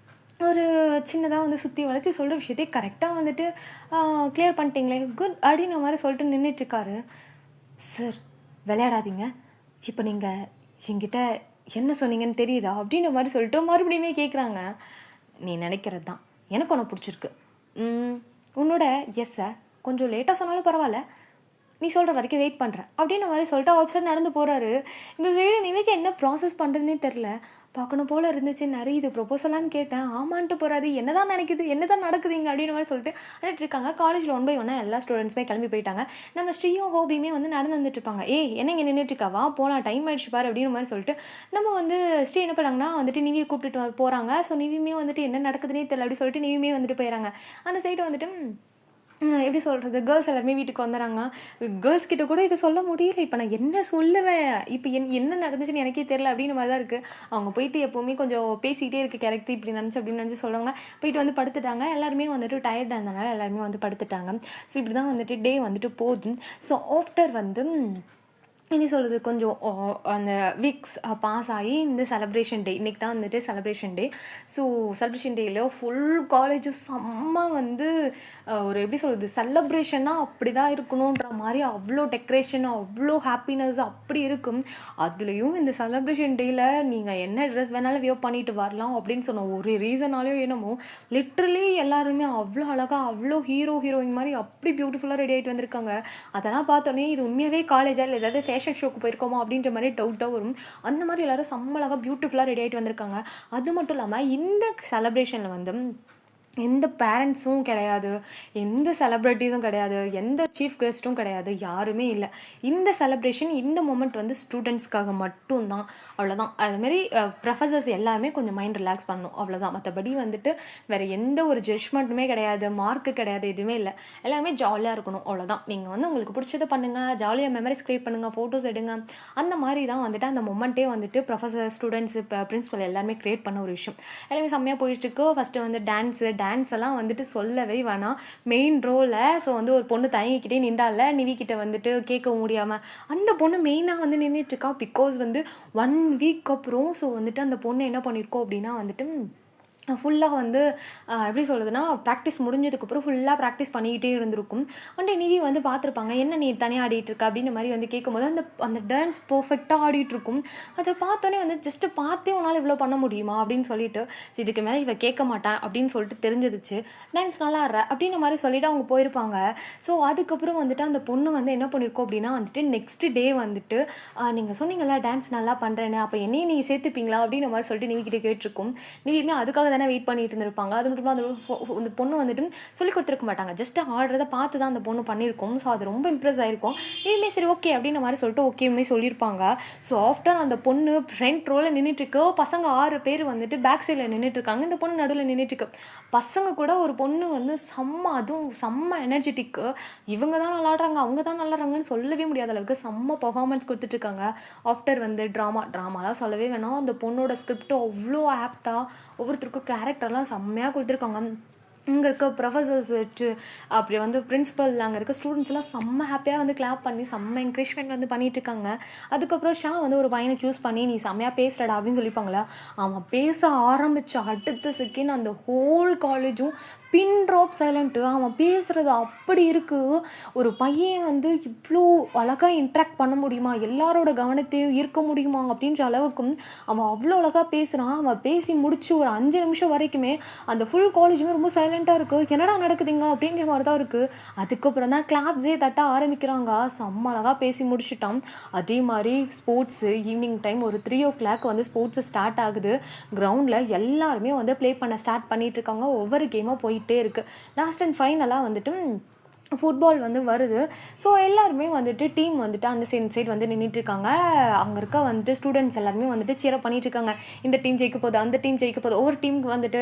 ஒரு சின்னதாக வந்து சுற்றி வளைச்சி சொல்கிற விஷயத்தை கரெக்டாக வந்துட்டு கிளியர் பண்ணிட்டீங்களே, குட் அப்படின்ற மாதிரி சொல்லிட்டு நின்றுட்டுருக்காரு. சார் விளையாடாதீங்க, இப்போ நீங்கள் என்கிட்ட என்ன சொன்னீங்கன்னு தெரியுதா அப்படின்ற மாதிரி சொல்லிட்டு மறுபடியுமே கேட்குறாங்க. நீ நினைக்கிறது தான் எனக்கு ஒன்று பிடிச்சிருக்கு, உன்னோட எஸ்ஸை கொஞ்சம் லேட்டாக சொன்னாலும் பரவாயில்ல, நீ சொல்கிற வரைக்கும் வெயிட் பண்ணுறேன் அப்படின்ற மாதிரி சொல்லிட்டு ஆப்ஷன் நடந்து போகிறாரு. இந்த சைடு நிவிக்கு என்ன ப்ராசஸ் பண்ணுறதுனே தெரில. பார்க்கணும் போல் இருந்துச்சு. நிறைய இது ப்ரொப்போசலான்னு கேட்டேன். ஆமான்ட்டு போகிறாரு. என்ன தான் நடக்குது, என்ன தான் நடக்குது இங்கே அப்படின்ற மாதிரி சொல்லிட்டு நின்றுட்டு இருக்காங்க. காலேஜில் 1 by 1 எல்லா ஸ்டூடெண்ட்ஸுமே கிளம்பி போயிட்டாங்க. நம்ம ஸ்ரீயும் ஹோபியுமே வந்து நடந்து வந்துட்டு இருப்பாங்க. என்ன இங்கே நின்றுட்டு இருக்காவா, போகலாம், டைம் ஆயிடுச்சு பாரு அப்படின்ற மாதிரி சொல்லிட்டு நம்ம வந்து ஸ்ரீ என்ன பண்ணாங்கன்னா வந்துட்டு நிவியை கூப்பிட்டுட்டு போகிறாங்க. ஸோ நிவியுமே வந்துட்டு என்ன நடக்குதுன்னே தெரியல அப்படின்னு சொல்லிட்டு நிவியுமே வந்துட்டு போயிடறாங்க. அந்த சைடு வந்துட்டு எப்படி சொல்கிறது, கேர்ள்ஸ் எல்லாருமே வீட்டுக்கு வந்துடுறாங்க. கேர்ள்ஸ் கிட்ட கூட இதை சொல்ல முடியல. இப்போ நான் என்ன சொல்லுவேன், இப்போ என்ன நடந்துச்சுன்னு எனக்கே தெரியல அப்படின்ற மாதிரி தான் இருக்குது. அவங்க போயிட்டு எப்போவுமே கொஞ்சம் பேசிக்கிட்டே இருக்க கேரக்டர் இப்படி நினச்சி அப்படின்னு நினச்சி சொல்லுவாங்க. போயிட்டு வந்து படுத்துட்டாங்க. எல்லாருமே வந்துட்டு டயர்டாக இருந்தனால எல்லாருமே வந்து படுத்துட்டாங்க. ஸோ இப்படி தான் வந்துட்டு டே வந்துட்டு போகுது. ஸோ ஆஃப்டர் வந்து என்ன சொல்கிறது, கொஞ்சம் அந்த வீக்ஸ் பாஸ் ஆகி இந்த செலப்ரேஷன் டே இன்றைக்கி தான் வந்துட்டு செலப்ரேஷன் டே. ஸோ செலப்ரேஷன் டேயில் ஃபுல் காலேஜும் செம்ம வந்து ஒரு எப்படி சொல்கிறது, செலப்ரேஷனாக அப்படி தான் இருக்கணுன்ற மாதிரி அவ்வளோ டெக்கரேஷன், அவ்வளோ ஹாப்பினஸ் அப்படி இருக்கும். அதுலேயும் இந்த செலப்ரேஷன் டேயில் நீங்கள் என்ன ட்ரெஸ் வேணாலும் வியர் பண்ணிட்டு வரலாம் அப்படின்னு சொன்ன ஒரு ரீசனாலேயோ என்னமோ லிட்ரலி எல்லாருமே அவ்வளோ அழகாக, அவ்வளோ ஹீரோயின் மாதிரி அப்படி பியூட்டிஃபுல்லாக ரெடி ஆகிட்டு வந்திருக்காங்க. அதெல்லாம் பார்த்தோன்னே இது உண்மையாகவே காலேஜாக இல்லை ஏதாவது ஃபேஷன் ஷோக்கு போயிருக்கோமா அப்படின்ற மாதிரி டவுட்டாக வரும். அந்த மாதிரி எல்லாரும் செம்ம பியூட்டிஃபுல்லாக ரெடி ஆகிட்டு வந்திருக்காங்க. அது மட்டும் இல்லாமல் இந்த செலப்ரேஷனில் வந்து எந்த பேரண்ட்ஸும் கிடையாது, எந்த செலிப்ரிட்டிஸும் கிடையாது, எந்த சீஃப் கெஸ்ட்டும் கிடையாது, யாருமே இல்லை. இந்த செலப்ரேஷன் இந்த மொமெண்ட் வந்து ஸ்டூடெண்ட்ஸ்க்காக மட்டும்தான், அவ்வளோதான். அதுமாரி ப்ரொஃபஸர்ஸ் எல்லாருமே கொஞ்சம் மைண்ட் ரிலாக்ஸ் பண்ணணும், அவ்வளோதான். மற்றபடி வந்துட்டு வேறு எந்த ஒரு ஜட்ஜ்மெண்ட்டுமே கிடையாது, மார்க்கு கிடையாது, எதுவுமே இல்லை. எல்லாருமே ஜாலியாக இருக்கணும், அவ்வளோதான். நீங்கள் வந்து உங்களுக்கு பிடிச்சதை பண்ணுங்கள், ஜாலியாக மெமரிஸ் க்ரியேட் பண்ணுங்கள், ஃபோட்டோஸ் எடுங்க. அந்த மாதிரி தான் வந்துட்டு அந்த மொமெண்ட்டே வந்துட்டு ப்ரொஃபஸர், ஸ்டூடெண்ட்ஸு, பிரின்ஸிபல் எல்லாருமே க்ரியேட் பண்ண ஒரு விஷயம். எல்லாமே செம்மையாக போயிட்டுருக்கு. ஃபஸ்ட்டு வந்து டான்ஸ் எல்லாம் வந்துட்டு சொல்லவே வேணாம், மெயின் ரோலில். ஸோ வந்து ஒரு பொண்ணு தயங்கிக்கிட்டே நின்றால, நிவிக்கிட்ட வந்துட்டு கேட்க முடியாமல் அந்த பொண்ணு மெயினாக வந்து நின்றுட்டுருக்கா. பிகாஸ் வந்து 1 வீக் அப்புறம் ஸோ வந்துட்டு அந்த பொண்ணு என்ன பண்ணியிருக்கோம் அப்படின்னா வந்துட்டு ஃபுல்லாக வந்து எப்படி சொல்கிறதுனா ப்ராக்டிஸ் முடிஞ்சதுக்கப்புறம் ஃபுல்லாக ப்ராக்டிஸ் பண்ணிக்கிட்டே இருந்திருக்கும். அண்ட் நிவி வந்து பார்த்துருப்பாங்க, என்ன நீ தனியாக ஆடிட்டுருக்க அப்படின்ற மாதிரி வந்து கேட்கும்போது அந்த டான்ஸ் பர்ஃபெக்டாக ஆடிட்டுருக்கும். அதை பார்த்தோன்னே வந்து ஜஸ்ட்டு பார்த்தே உன்னால் இவ்வளோ பண்ண முடியுமா அப்படின்னு சொல்லிட்டு, இதுக்கு மேலே இவ கேட்க மாட்டான் அப்படின்னு சொல்லிட்டு தெரிஞ்சிருச்சு. டான்ஸ் நல்லா ஆடுற அப்படின்ற மாதிரி சொல்லிவிட்டு அவங்க போயிருப்பாங்க. ஸோ அதுக்கப்புறம் வந்துட்டு அந்த பொண்ணு வந்து என்ன பண்ணியிருக்கோம் அப்படின்னா வந்துட்டு நெக்ஸ்ட் டே வந்துட்டு நீங்கள் சொன்னீங்களா டான்ஸ் நல்லா பண்ணுறேன்னு, அப்போ என்னையும் நீங்கள் சேர்த்துப்பீங்களா அப்படின்ற மாதிரி சொல்லிட்டு நிவிக்கிட்டே கேட்டிருக்கும். நிவியுமே அதுக்காக தானே வெயிட் பண்ணிட்டு இருந்திருப்பாங்க. அது மட்டும் அந்த பொண்ணு வந்துட்டு சொல்லி கொடுத்துருக்க மாட்டாங்க, ஜஸ்ட் ஆடுறத பார்த்து தான் அந்த பொண்ணு பண்ணியிருக்கோம். ஸோ அது ரொம்ப இம்ப்ரெஸ் ஆகிருக்கும். இதுவுமே சரி ஓகே அப்படின்ற மாதிரி சொல்லிட்டு ஓகேவுமே சொல்லியிருப்பாங்க. ஸோ ஆஃப்டர் அந்த பொண்ணு ஃப்ரண்ட் ரோவில் நின்றுட்டுருக்கு, பசங்க 6 பேர் வந்துட்டு பேக் சைடில் நின்றுட்டுருக்காங்க, இந்த பொண்ணு நடுவில் நின்றுட்டுருக்கு. பசங்க கூட ஒரு பொண்ணு வந்து அதுவும் செம்ம எனர்ஜெட்டிக்கு, இவங்க தான் நல்லாடுறாங்க அவங்க தான் நல்லாடுறாங்கன்னு சொல்லவே முடியாத அளவுக்கு செம்ம பர்ஃபார்மன்ஸ் கொடுத்துட்ருக்காங்க. ஆஃப்டர் வந்து ட்ராமாலாம் சொல்லவே வேணாம். அந்த பொண்ணோட ஸ்கிரிப்ட் அவ்வளோ ஆப்டாக ஒவ்வொருத்தருக்கும் கேரக்டர்லாம் செம்மையாக கொடுத்துருக்காங்க. இங்கே இருக்க ப்ரொஃபஸர்ஸ் வச்சு அப்படி வந்து பிரின்ஸிபல் அங்கே இருக்க ஸ்டூடெண்ட்ஸ்லாம் செம்ம ஹாப்பியாக வந்து கிளாப் பண்ணி செம்ம என்கரேஜ்மெண்ட் வந்து பண்ணிகிட்ருக்காங்க. அதுக்கப்புறம் ஷா வந்து ஒரு பையனை சூஸ் பண்ணி நீ செம்மையாக பேசுகிறடா அப்படின்னு சொல்லிப்பாங்களா, அவன் பேச ஆரம்பித்த அடுத்த செகண்ட் அந்த ஹோல் காலேஜும் பின் ட்ராப் சைலண்ட்டு. அவன் பேசுகிறது அப்படி இருக்குது. ஒரு பையன் வந்து இவ்வளோ அழகாக இன்ட்ராக்ட் பண்ண முடியுமா, எல்லாரோட கவனத்தையும் ஈர்க்க முடியுமா அப்படின்ற அளவுக்கும் அவன் அவ்வளோ அழகாக பேசுகிறான். அவன் பேசி முடிச்சு ஒரு 5 நிமிஷம் வரைக்குமே அந்த ஃபுல் காலேஜுமே ரொம்ப சைலண்ட்டாக இருக்குது. என்னடா நடக்குதுங்க அப்படின்ற மாதிரி தான் இருக்குது. அதுக்கப்புறம் தான் கிளாப்ஸே தட்ட ஆரம்பிக்கிறாங்க. செம்ம அழகாக பேசி முடிச்சுட்டான். அதே மாதிரி ஸ்போர்ட்ஸு ஈவினிங் டைம் ஒரு 3 o'clock வந்து ஸ்போர்ட்ஸு ஸ்டார்ட் ஆகுது. கிரவுண்டில் எல்லாருமே வந்து ப்ளே பண்ண ஸ்டார்ட் பண்ணிகிட்ருக்காங்க. ஒவ்வொரு கேமாக போயிட்டே இருக்குது. லாஸ்ட் அண்ட் ஃபைனலாக வந்துட்டு ஃபுட்பால் வந்து வருது. ஸோ எல்லாருமே வந்துட்டு டீம் வந்துட்டு அந்த சைடு வந்து நின்றுட்டுருக்காங்க. அங்கே இருக்க வந்துட்டு ஸ்டூடெண்ட்ஸ் எல்லாருமே வந்துட்டு சியர் பண்ணிகிட்ருக்காங்க. இந்த டீம் ஜெயிக்க போகுது, அந்த டீம் ஜெயிக்க போகுது. ஒவ்வொரு டீமுக்கு வந்துட்டு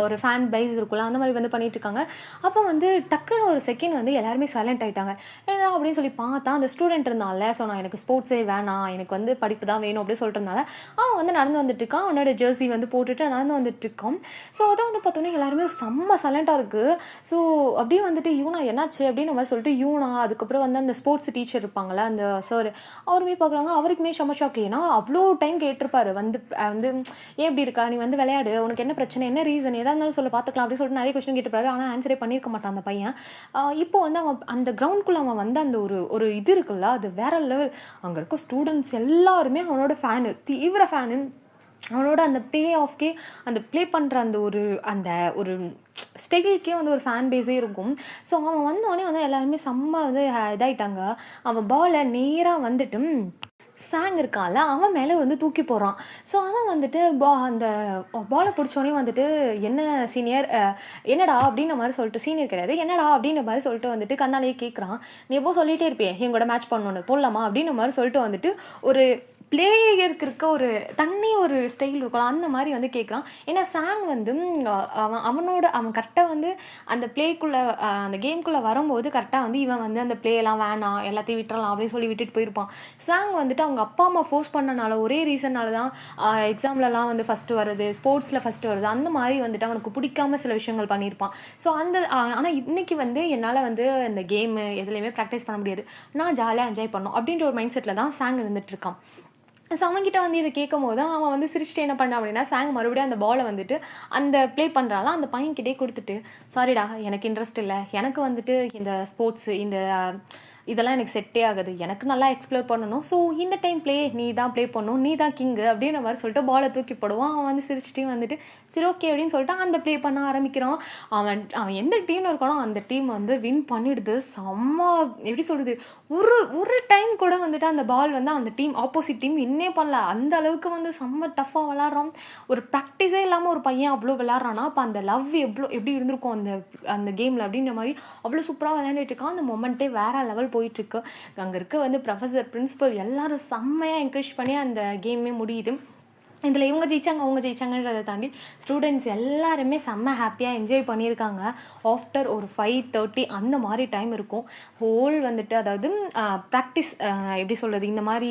ஒரு ஃபேன் பைஸ் இருக்குல்ல, அந்த மாதிரி வந்து பண்ணிகிட்ருக்காங்க. அப்போ வந்து டக்குன்னு ஒரு செகண்ட் வந்து எல்லாருமே சைலண்ட் ஆகிட்டாங்க. ஏன்னா அப்படின்னு சொல்லி பார்த்தா அந்த ஸ்டூடெண்ட் இருந்தால, ஸோ நான் எனக்கு ஸ்போர்ட்ஸே வேணாம், எனக்கு வந்து படிப்பு தான் வேணும் அப்படின்னு சொல்லிட்டுருந்தால அவன் வந்து நடந்து வந்துட்டுருக்கான். அவனோட ஜெர்சி வந்து போட்டுட்டு நடந்து வந்துட்டுருக்கான். ஸோ அதை வந்து பார்த்தோன்னே எல்லாருமே செம்ம சைலண்ட்டாக இருக்குது. ஸோ அப்படியே வந்துட்டு இவனா என்ன அப்படின்னு மாதிரி சொல்லிட்டு யூனா, அதுக்கப்புறம் வந்து அந்த ஸ்போர்ட்ஸ் டீச்சர் இருப்பாங்களா அந்த சார், அவருமே பார்க்குறாங்க. அவருக்குமே செம்ம ஷாக். ஏன்னா அவ்வளோ டைம் கேட்டிருப்பாரு வந்து ஏன் இப்படி இருக்கா, நீ வந்து விளையாடு, உனக்கு என்ன பிரச்சனை, என்ன ரீசன், எதாக இருந்தாலும் சொல்ல பார்த்துக்கலாம் அப்படின்னு சொல்லிட்டு நிறைய கொஸ்டின் கேட்டுப்பாரு. ஆனால் ஆன்சரே பண்ணியிருக்க மாட்டான் அந்த பையன். இப்போ வந்து அவன் அந்த கிரவுண்டுக்குள்ளே அவன் வந்து அந்த ஒரு இது இருக்குல்ல, அது வேற லெவல். அங்கே இருக்க ஸ்டூடெண்ட்ஸ் எல்லாருமே அவனோட ஃபேனு, தீவிர ஃபேனு. அவனோட அந்த ப்ளே பண்ணுற அந்த ஒரு ஸ்டெகில்க்கே வந்து ஒரு ஃபேன் பேஸே இருக்கும். ஸோ அவன் வந்தோடனே வந்து எல்லாருமே செம்ம வந்து இதாயிட்டாங்க. அவன் பால நேரா வந்துட்டு சாங் இருக்கான்ல, அவன் மேலே வந்து தூக்கி போடுறான். ஸோ அவன் வந்துட்டு அந்த பால பிடிச்சோனே வந்துட்டு, "என்ன சீனியர் என்னடா?" அப்படின்ற மாரி சொல்லிட்டு, சீனியர் கிடையாது, "என்னடா?" அப்படின்ற மாரி சொல்லிட்டு வந்துட்டு கண்ணாலேயே கேட்குறான். "நீ எப்பவும் சொல்லிட்டே இருப்பியே, என் கூட மேட்ச் பண்ணணும்னு, போடலாமா?" அப்படின்ற மாரி சொல்லிட்டு வந்துட்டு, ஒரு பிளேயருக்கு இருக்க ஒரு தனி ஒரு ஸ்டைல் இருக்கும்ல, அந்த மாரி வந்து கேட்குறான். ஏன்னா சாங் வந்து அவன் கரெக்ட்டா வந்து அந்த பிளேக்குள்ள அந்த கேம்குள்ள வரும்போது கரெக்ட்டா வந்து இவன் வந்து அந்த பிளேலாம் வேணாம், எல்லாத்தையும் விட்டுறலாம் அப்படின்னு சொல்லி விட்டுட்டு போயிருப்பான். சாங் வந்துட்டு அவங்க அப்பா, அம்மா ஃபோர்ஸ் பண்ணனால, ஒரே ரீசன்னால தான் எக்ஸாம்லலாம் வந்து ஃபர்ஸ்ட்டு வரது, ஸ்போர்ட்ஸில ஃபர்ஸ்ட்டு வருது. அந்த மாரி வந்துட்டு அவனுக்கு பிடிக்காம சில விஷயங்கள் பண்ணியிருப்பான். ஸோ அந்த ஆனா இன்னைக்கு வந்து என்னால வந்து இந்த கேமு எதுலயுமே பிராக்டிஸ் பண்ண முடியாது. நான் ஜாலியா என்ஜாய் பண்ணணும் அப்படின்ற ஒரு மைண்ட் செட்ல தான் சாங் இருந்துட்டுருக்கான். ஸோ அவன்கிட்ட வந்து இத கேட்கும்போது, அவன் வந்து சிரிச்சுட்டு என்ன பண்ணான் அப்படின்னா, சாங் மறுபடியும் அந்த பால வந்துட்டு அந்த ப்ளே பண்றான்ல, அந்த பையன்கிட்டயே குடுத்துட்டு, "சாரிடா எனக்கு இன்ட்ரெஸ்ட் இல்ல. எனக்கு வந்துட்டு இந்த ஸ்போர்ட்ஸ் இதெல்லாம் எனக்கு செட்டே ஆகாது. எனக்கு நல்லா எக்ஸ்ப்ளோர் பண்ணணும். ஸோ இந்த டைம் நீ தான் ப்ளே பண்ணணும். நீ தான் கிங்கு" அப்படின்ற மாரி சொல்லிட்டு பால தூக்கி போடுவான். அவன் வந்து சிரிச்சுட்டே வந்துட்டு, "சரி ஓகே" அப்படின்னு சொல்லிட்டு அந்த ப்ளே பண்ண ஆரம்பிக்கிறான். அவன் அவன் எந்த டீம்ல இருக்கானோ அந்த டீம் வந்து வின் பண்ணிடுது. செம்ம எப்படி சொல்றது? ஒரு ஒரு டைம் கூட வந்துட்டு அந்த பால் வந்து அந்த டீம் ஆப்போசிட் டீம் வின்னே பண்ணல. அந்த அளவுக்கு வந்து செம்ம டஃப்பா விளையாடுறான். ஒரு ப்ராக்டிஸே இல்லாம ஒரு பையன் அவ்ளோ விளையாடுறான்னா, அப்ப அந்த லவ் எப்படி இருந்திருக்கும் அந்த அந்த கேம்ல அப்படின்ற மாரி அவ்ளோ சூப்பரா விளையாண்டுட்டு இருக்கான். அந்த மொமெண்ட்டே வேற லெவல் போயிட்டுருக்கு. அங்க இருக்க வந்து ப்ரொஃபசர், பிரின்சிபல் எல்லாரும் செம்மையா என்கரேஜ் பண்ணி அந்த கேமே முடியுது. இதில இவங்க ஜெயிச்சாங்க, அவங்க ஜெயிச்சாங்கன்றத தாண்டி ஸ்டூடெண்ட்ஸ் எல்லாருமே செம்ம ஹேப்பியா என்ஜாய் பண்ணியிருக்காங்க. ஆஃப்டர் ஒரு 5:30 அந்த மாரி டைம் இருக்கும். ஹோல் வந்துட்டு அதாவது ப்ராக்டிஸ் எப்படி சொல்றது? இந்த மாரி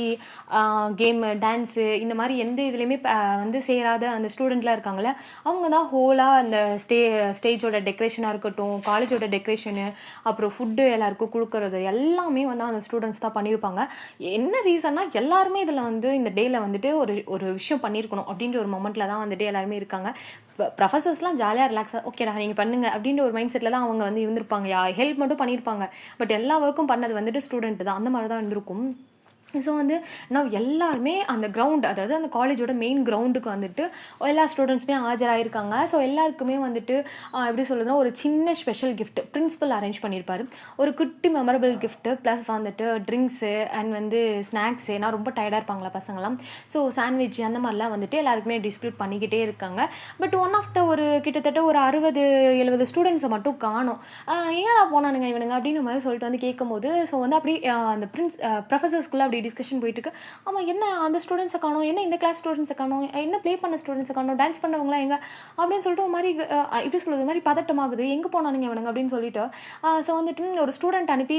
கேமு, டான்ஸு இந்த மாரி எந்த இதுலயுமே வந்து சேராத அந்த ஸ்டூடெண்ட்லாம் இருக்காங்கல்ல, அவங்க தான் ஹோலா அந்த ஸ்டேஜோட டெக்கரேஷனா இருக்கட்டும், காலேஜோட டெக்கரேஷனு, அப்புறம் ஃபுட்டு எல்லாருக்கும் குடுக்குறது எல்லாமே வந்து அந்த ஸ்டூடெண்ட்ஸ் தான் பண்ணியிருப்பாங்க. என்ன ரீசன்னா, எல்லாருமே இதில வந்து இந்த டேல வந்துட்டு ஒரு ஒரு விஷயம் பண்ணியிருக்கணும் அப்படின்ற ஒரு மொமெண்ட்ல தான் வந்துட்டு எல்லாருமே இருக்காங்க. ப்ரொஃபசர்ஸ்லாம் ஜாலியா ரிலாக்ஸா, "ஓகேடா நீங்க பண்ணுங்க" அப்படின்ற ஒரு மைண்ட் செட்ல தான் அவங்க வந்து இருந்திருப்பாங்க. ஹெல்ப் மட்டும் பண்ணியிருப்பாங்க. பட் எல்லா ஒர்க்கும் பண்ணது வந்துட்டு ஸ்டூடெண்ட் தான். அந்த மாரி தான் இருந்திருக்கும். ஸோ வந்து எல்லாருமே அந்த கிரவுண்ட், அதாவது அந்த காலேஜோட மெயின் கிரவுண்டுக்கு வந்துட்டு எல்லா ஸ்டூடெண்ட்ஸுமே ஆஜராயிருக்காங்க. ஸோ எல்லாருக்குமே வந்துட்டு எப்படி சொல்றதுன்னா, ஒரு சின்ன ஸ்பெஷல் கிஃப்ட் பிரின்சிபல் அரேஞ்ச் பண்ணியிருப்பாரு. ஒரு குட்டி மெமரபிள் கிஃப்ட்டு ப்ளஸ் வந்துட்டு ட்ரிங்க்ஸு அண்ட் வந்து ஸ்நாக்ஸு. ஏன்னா ரொம்ப டயர்டா இருப்பாங்களா பசங்கலாம். ஸோ சாண்ட்விச் அந்த மாரிலாம் வந்துட்டு எல்லாருக்குமே டிஸ்ட்ரிபியூட் பண்ணிக்கிட்டே இருக்காங்க. பட் ஒன் ஆஃப் த ஒரு கிட்டத்தட்ட ஒரு 60, 70 ஸ்டூடெண்ட்ஸை மட்டும் காணோம். "எங்கடா போனானுங்க இவனுங்க?" அப்படின்ற மாரி சொல்லிட்டு வந்து கேட்கும்போது, ஸோ வந்து அப்படியே அந்த ப்ரொஃபசர்ஸ்குள்ள அப்படி டிஸ்கஷன் போயிட்டுருக்கு. "ஆமா என்ன அந்த ஸ்டூடெண்ட்ஸை காணோம்? என்ன இந்த கிளாஸ் ஸ்டூடெண்ட்ஸை காணோம்? என்ன ப்ளே பண்ண ஸ்டூடெண்ட்ஸை காணோம்? டான்ஸ் பண்ணவங்கலாம் எங்க?" அப்படின்னு சொல்லிட்டு ஒரு மாரி எப்படி சொல்றது? ஒரு மாரி பதட்டமாகுது. "எங்க போனானுங்க இவனுங்க?" அப்படின்னு சொல்லிட்டு. ஸோ வந்துட்டு ஒரு ஸ்டூடெண்ட் அனுப்பி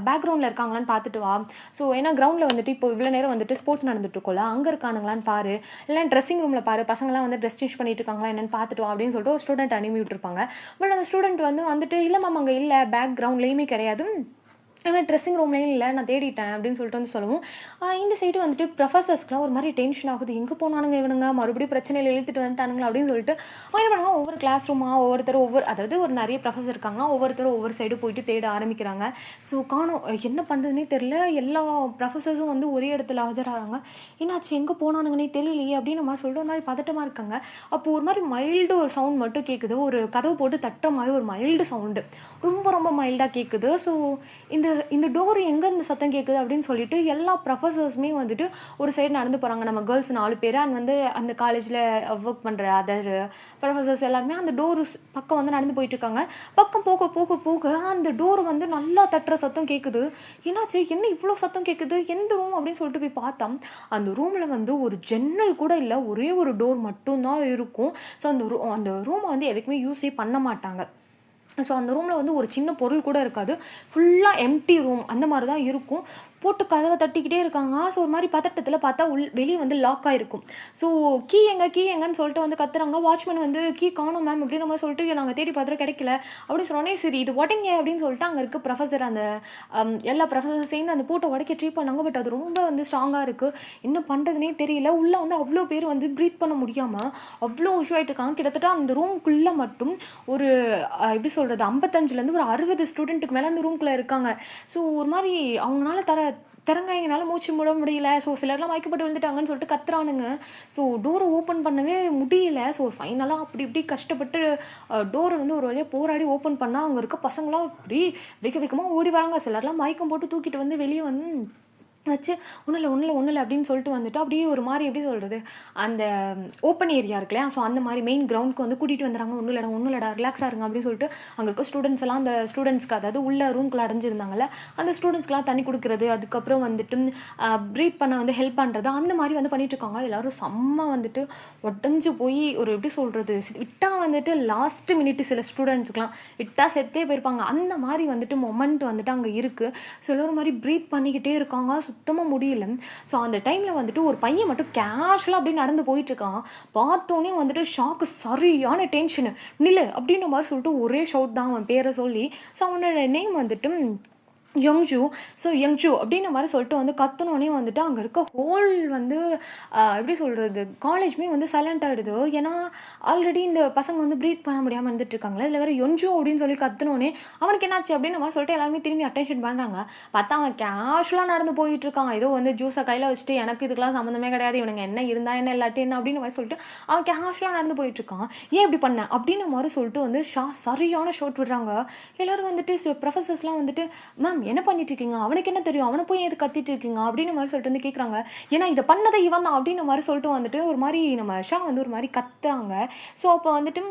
பேக்ரவுண்ட்ல இருக்காங்களான்னு பார்த்துட்டு வா. ஸோ ஏன்னா கிரவுண்ட்ல வந்துட்டு இப்போ இவ்வளோ நேரம் வந்துட்டு ஸ்போர்ட்ஸ் நடந்துட்டு இருக்கும்ல, அங்க இருக்கானுங்களான்னு பாரு. இல்லைன்னா ட்ரெஸ்ஸிங் ரூம்ல பாரு. பசங்கலாம் வந்து ட்ரெஸ் சேஞ்ச் பண்ணிட்டு இருக்காங்களா என்னன்னு பார்த்துட்டு வா அப்படின்னு சொல்லிட்டு ஒரு ஸ்டூடெண்ட் அனுப்பி விட்டுருப்பாங்க. பட் அந்த ஸ்டூடெண்ட் வந்துட்டு, "இல்ல மேம் அங்க இல்ல. பேக் கிரவுண்ட்லயுமே கிடையாது. அவன் ட்ரெஸ்ஸிங் ரூம்லயும் இல்ல. நான் தேடிட்டேன்" அப்படின்னு சொல்லிட்டு வந்து சொல்லவும், இந்த சைடு வந்துட்டு ப்ரொஃபசர்ஸ்க்குலாம் ஒரு மாரி டென்ஷன் ஆகுது. எங்க போனானுங்க இவனுங்க? மறுபடியும் பிரச்சனையில இழுத்துட்டு வந்துட்டானுங்களா? அப்படின்னு சொல்லிட்டு அவங்க என்ன பண்ணுவாங்க, ஒவ்வொரு கிளாஸ் ரூமா ஒவ்வொருத்தரும் அதாவது ஒரு நெறைய ப்ரொஃபசர் இருக்காங்கன்னா, ஒவ்வொருத்தரும் ஒவ்வொரு சைடு போயிட்டு தேட ஆரம்பிக்கிறாங்க. ஸோ காணோம். என்ன பண்றதுன்னே தெரியல. எல்லா ப்ரொஃபசர்ஸும் வந்து ஒரே இடத்துல ஆஜராகுறாங்க. "என்னாச்சு? எங்க போனானுங்கன்னே தெரியலையே" அப்படின்னு மாரி சொல்லிட்டு ஒரு மாரி பதட்டமா இருக்காங்க. அப்போ ஒரு மாரி மைல்டு ஒரு சவுண்ட் மட்டும் கேட்குது. ஒரு கதவு போட்டு தட்டுற மாரி ஒரு மைல்டு சவுண்டு. ரொம்ப ரொம்ப மைல்டா கேட்குது. ஸோ இந்த இந்த டோர் எங்கேருந்து சத்தம் கேட்குது அப்படின்னு சொல்லிட்டு எல்லா ப்ரொஃபசர்ஸுமே வந்துட்டு ஒரு சைடு நடந்து போகிறாங்க. நம்ம கேர்ள்ஸ் 4 பேர் அண்ட் வந்து அந்த காலேஜில் ஒர்க் பண்ணுற அதர் ப்ரொஃபசர்ஸ் எல்லாருமே அந்த டோர் பக்கம் வந்து நடந்து போயிட்டுருக்காங்க. பக்கம் போக போக போக அந்த டோர் வந்து நல்லா தட்டுற சத்தம் கேட்குது. என்னாச்சு? என்ன இவ்வளோ சத்தம் கேட்குது? எந்த ரூம் அப்படின்னு சொல்லிட்டு போய் பார்த்தா, அந்த ரூமில் வந்து ஒரு ஜன்னல் கூட இல்லை. ஒரே ஒரு டோர் மட்டும் தான் இருக்கும். ஸோ அந்த ரூமை வந்து எதுக்குமே யூஸே பண்ண மாட்டாங்க. ஸோ அந்த ரூமில் வந்து ஒரு சின்ன பொருள் கூட இருக்காது. ஃபுல்லா எம்ப்டி ரூம் அந்த மாரி தான் இருக்கும். போட்டு கதவ தட்டிக்கிட்டே இருக்காங்க. ஸோ ஒரு மாரி பதட்டத்தில பார்த்தா வெளிய வந்து லாக் ஆயிருக்கும். ஸோ கீ எங்கன்னு சொல்லிட்டு வந்து கத்துறாங்க. வாட்ச்மேன் வந்து "கீ காணோம் மேம்" அப்படின்ற மாரி சொல்லிட்டு நாங்க தேடி பார்த்துட்டோம் கிடைக்கல. அப்படின்னு சொன்னோனே சரி இது உடைங்க அப்படின்னு சொல்லிட்டு அங்க இருக்க ப்ரொஃபசர் அந்த எல்லா ப்ரொஃபசரும் சேர்ந்து அந்த பூட்ட உடைக்க ட்ரை பண்ணாங்க. பட் அது ரொம்ப வந்து ஸ்ட்ராங்கா இருக்கு. என்ன பண்றதுன்னே தெரியல. உள்ள வந்து அவ்ளோ பேர் வந்து பிரீத் பண்ண முடியாம அவ்ளோ இஷ்யூ ஆயிட்டு இருக்காங்க. கிட்டத்தட்ட அந்த ரூம்க்குள்ள மட்டும் ஒரு எப்படி சொல்றது 55லேருந்து ஒரு 60 ஸ்டூடெண்ட்டுக்கு மேல அந்த ரூம்குள்ள இருக்காங்க. ஸோ ஒரு மாரி அவங்கனால திறங்காயங்கனால மூச்சு முட முடியல. ஸோ சிலர்லாம் மயக்கப்பட்டு விழுந்துட்டாங்கன்னு சொல்லிட்டு கத்துறானுங்க. ஸோ டோர ஓப்பன் பண்ணவே முடியல. ஸோ ஃபைனலா அப்படி இப்படி கஷ்டப்பட்டு டோர வந்து ஒரு வழியா போராடி ஓப்பன் பண்ணா, அங்க இருக்க பசங்கலாம் அப்படி வேக வேகமா ஓடி வராங்க. சிலர்லாம் மயக்கம் போட்டு தூக்கிட்டு வந்து வெளிய வந்து வச்சு ஒண்ணும் இல்ல அப்படின்னு சொல்லிட்டு வந்துட்டு, அப்படியே ஒரு மாரி எப்படி சொல்றது? அந்த ஓப்பன் ஏரியா இருக்கு இல்லையா? ஸோ அந்த மாரி மெயின் கிரவுண்ட்க்கு வந்து கூட்டிட்டு வந்துர்றாங்க. ஒண்ணும் இல்லடா ரிலாக்ஸா இருங்க அப்படின்னு சொல்லிட்டு, அங்க இருக்க ஸ்டூடண்ட்ஸ் எல்லாம் அந்த ஸ்டூடண்ட்ஸ்க்கு அதாவது உள்ள ரூம்குள்ள அடைஞ்சிருந்தாங்கல்ல, அந்த ஸ்டூடண்ட்ஸ்க்குலாம் தண்ணி குடுக்குறது, அதுக்கப்புறம் வந்துட்டு ப்ரீத் பண்ண வந்து ஹெல்ப் பண்றது, அந்த மாரி வந்து பண்ணிட்டு இருக்காங்க. எல்லாரும் செம்ம வந்துட்டு உடஞ்சு போய் ஒரு எப்படி சொல்றது? விட்டா வந்துட்டு லாஸ்ட் மினிட் சில ஸ்டூடண்ட்ஸ்க்குலாம் விட்டா செத்தே போயிருப்பாங்க. அந்த மாரி வந்துட்டு மொமெண்ட் வந்துட்டு அங்க இருக்கு. ஸோ எல்லாரும் மாரி ப்ரீத் பண்ணிக்கிட்டே இருக்காங்க. சுத்தமா முடியல. ஸோ அந்த டைம்ல வந்துட்டு ஒரு பையன் மட்டும் கேஷுவலா அப்படியே நடந்து போயிட்டு இருக்கான். பார்த்தோனே வந்துட்டு ஷாக்கு சரியான டென்ஷனு. நில்லு அப்படின்ற மாரி சொல்லிட்டு ஒரே ஷவுட் தான் அவன் பேர சொல்லி. ஸோ அவனோட நேம் வந்துட்டு யங்ஜூ. ஸோ யங்ஜூ அப்படின்ற மாரி சொல்லிட்டு வந்து கத்துனோனே வந்துட்டு அங்க இருக்க ஹோல் வந்து எப்படி சொல்றது? காலேஜுமே வந்து சைலண்ட் ஆயிடுது. ஏன்னா, ஆல்ரெடி இந்த பசங்க வந்து பிரீத் பண்ண முடியாம இருந்துட்டு இருக்காங்களா. இதுல வேற யொஞ்சு அப்படின்னு சொல்லி கத்துனோனே, அவனுக்கு என்னாச்சு அப்படின்ற மாரி சொல்லிட்டு எல்லாருமே திரும்பி அட்டென்ஷன் பண்றாங்க. பார்த்தா அவன் கேஷுவலா நடந்து போயிட்டு இருக்கான். ஏதோ வந்து ஜூஸ கையில வச்சுட்டு எனக்கு இதுக்கெல்லாம் சம்மந்தமே கிடையாது. இவனுங்க என்ன இருந்தா என்ன இல்லாட்டி என்ன அப்படின்ற மாரி சொல்லிட்டு அவன் கேஷுவலா நடந்து போயிட்டு இருக்கான். ஏன் இப்படி பண்ண? அப்படின்ற மாரி சொல்லிட்டு வந்து சரியான ஷாட் விடுறாங்க. எல்லாரும் வந்துட்டு ப்ரொஃபசர்ஸ்லாம் வந்துட்டு, மேம் என்ன பண்ணிட்டு இருக்கீங்க? அவனுக்கு என்ன தெரியும்? அவன போய் எதுக்கு கத்திட்டு இருக்கீங்க? அப்படின்ற மாரி சொல்லிட்டு வந்து கேட்குறாங்க. ஏன்னா இத பண்ணதே இவன் தான் அப்படின்ற மாரி சொல்லிட்டு வந்துட்டு ஒரு மாரி நம்ம ஷா வந்து ஒரு மாரி கத்துறாங்க. ஸோ அப்போ வந்துட்டு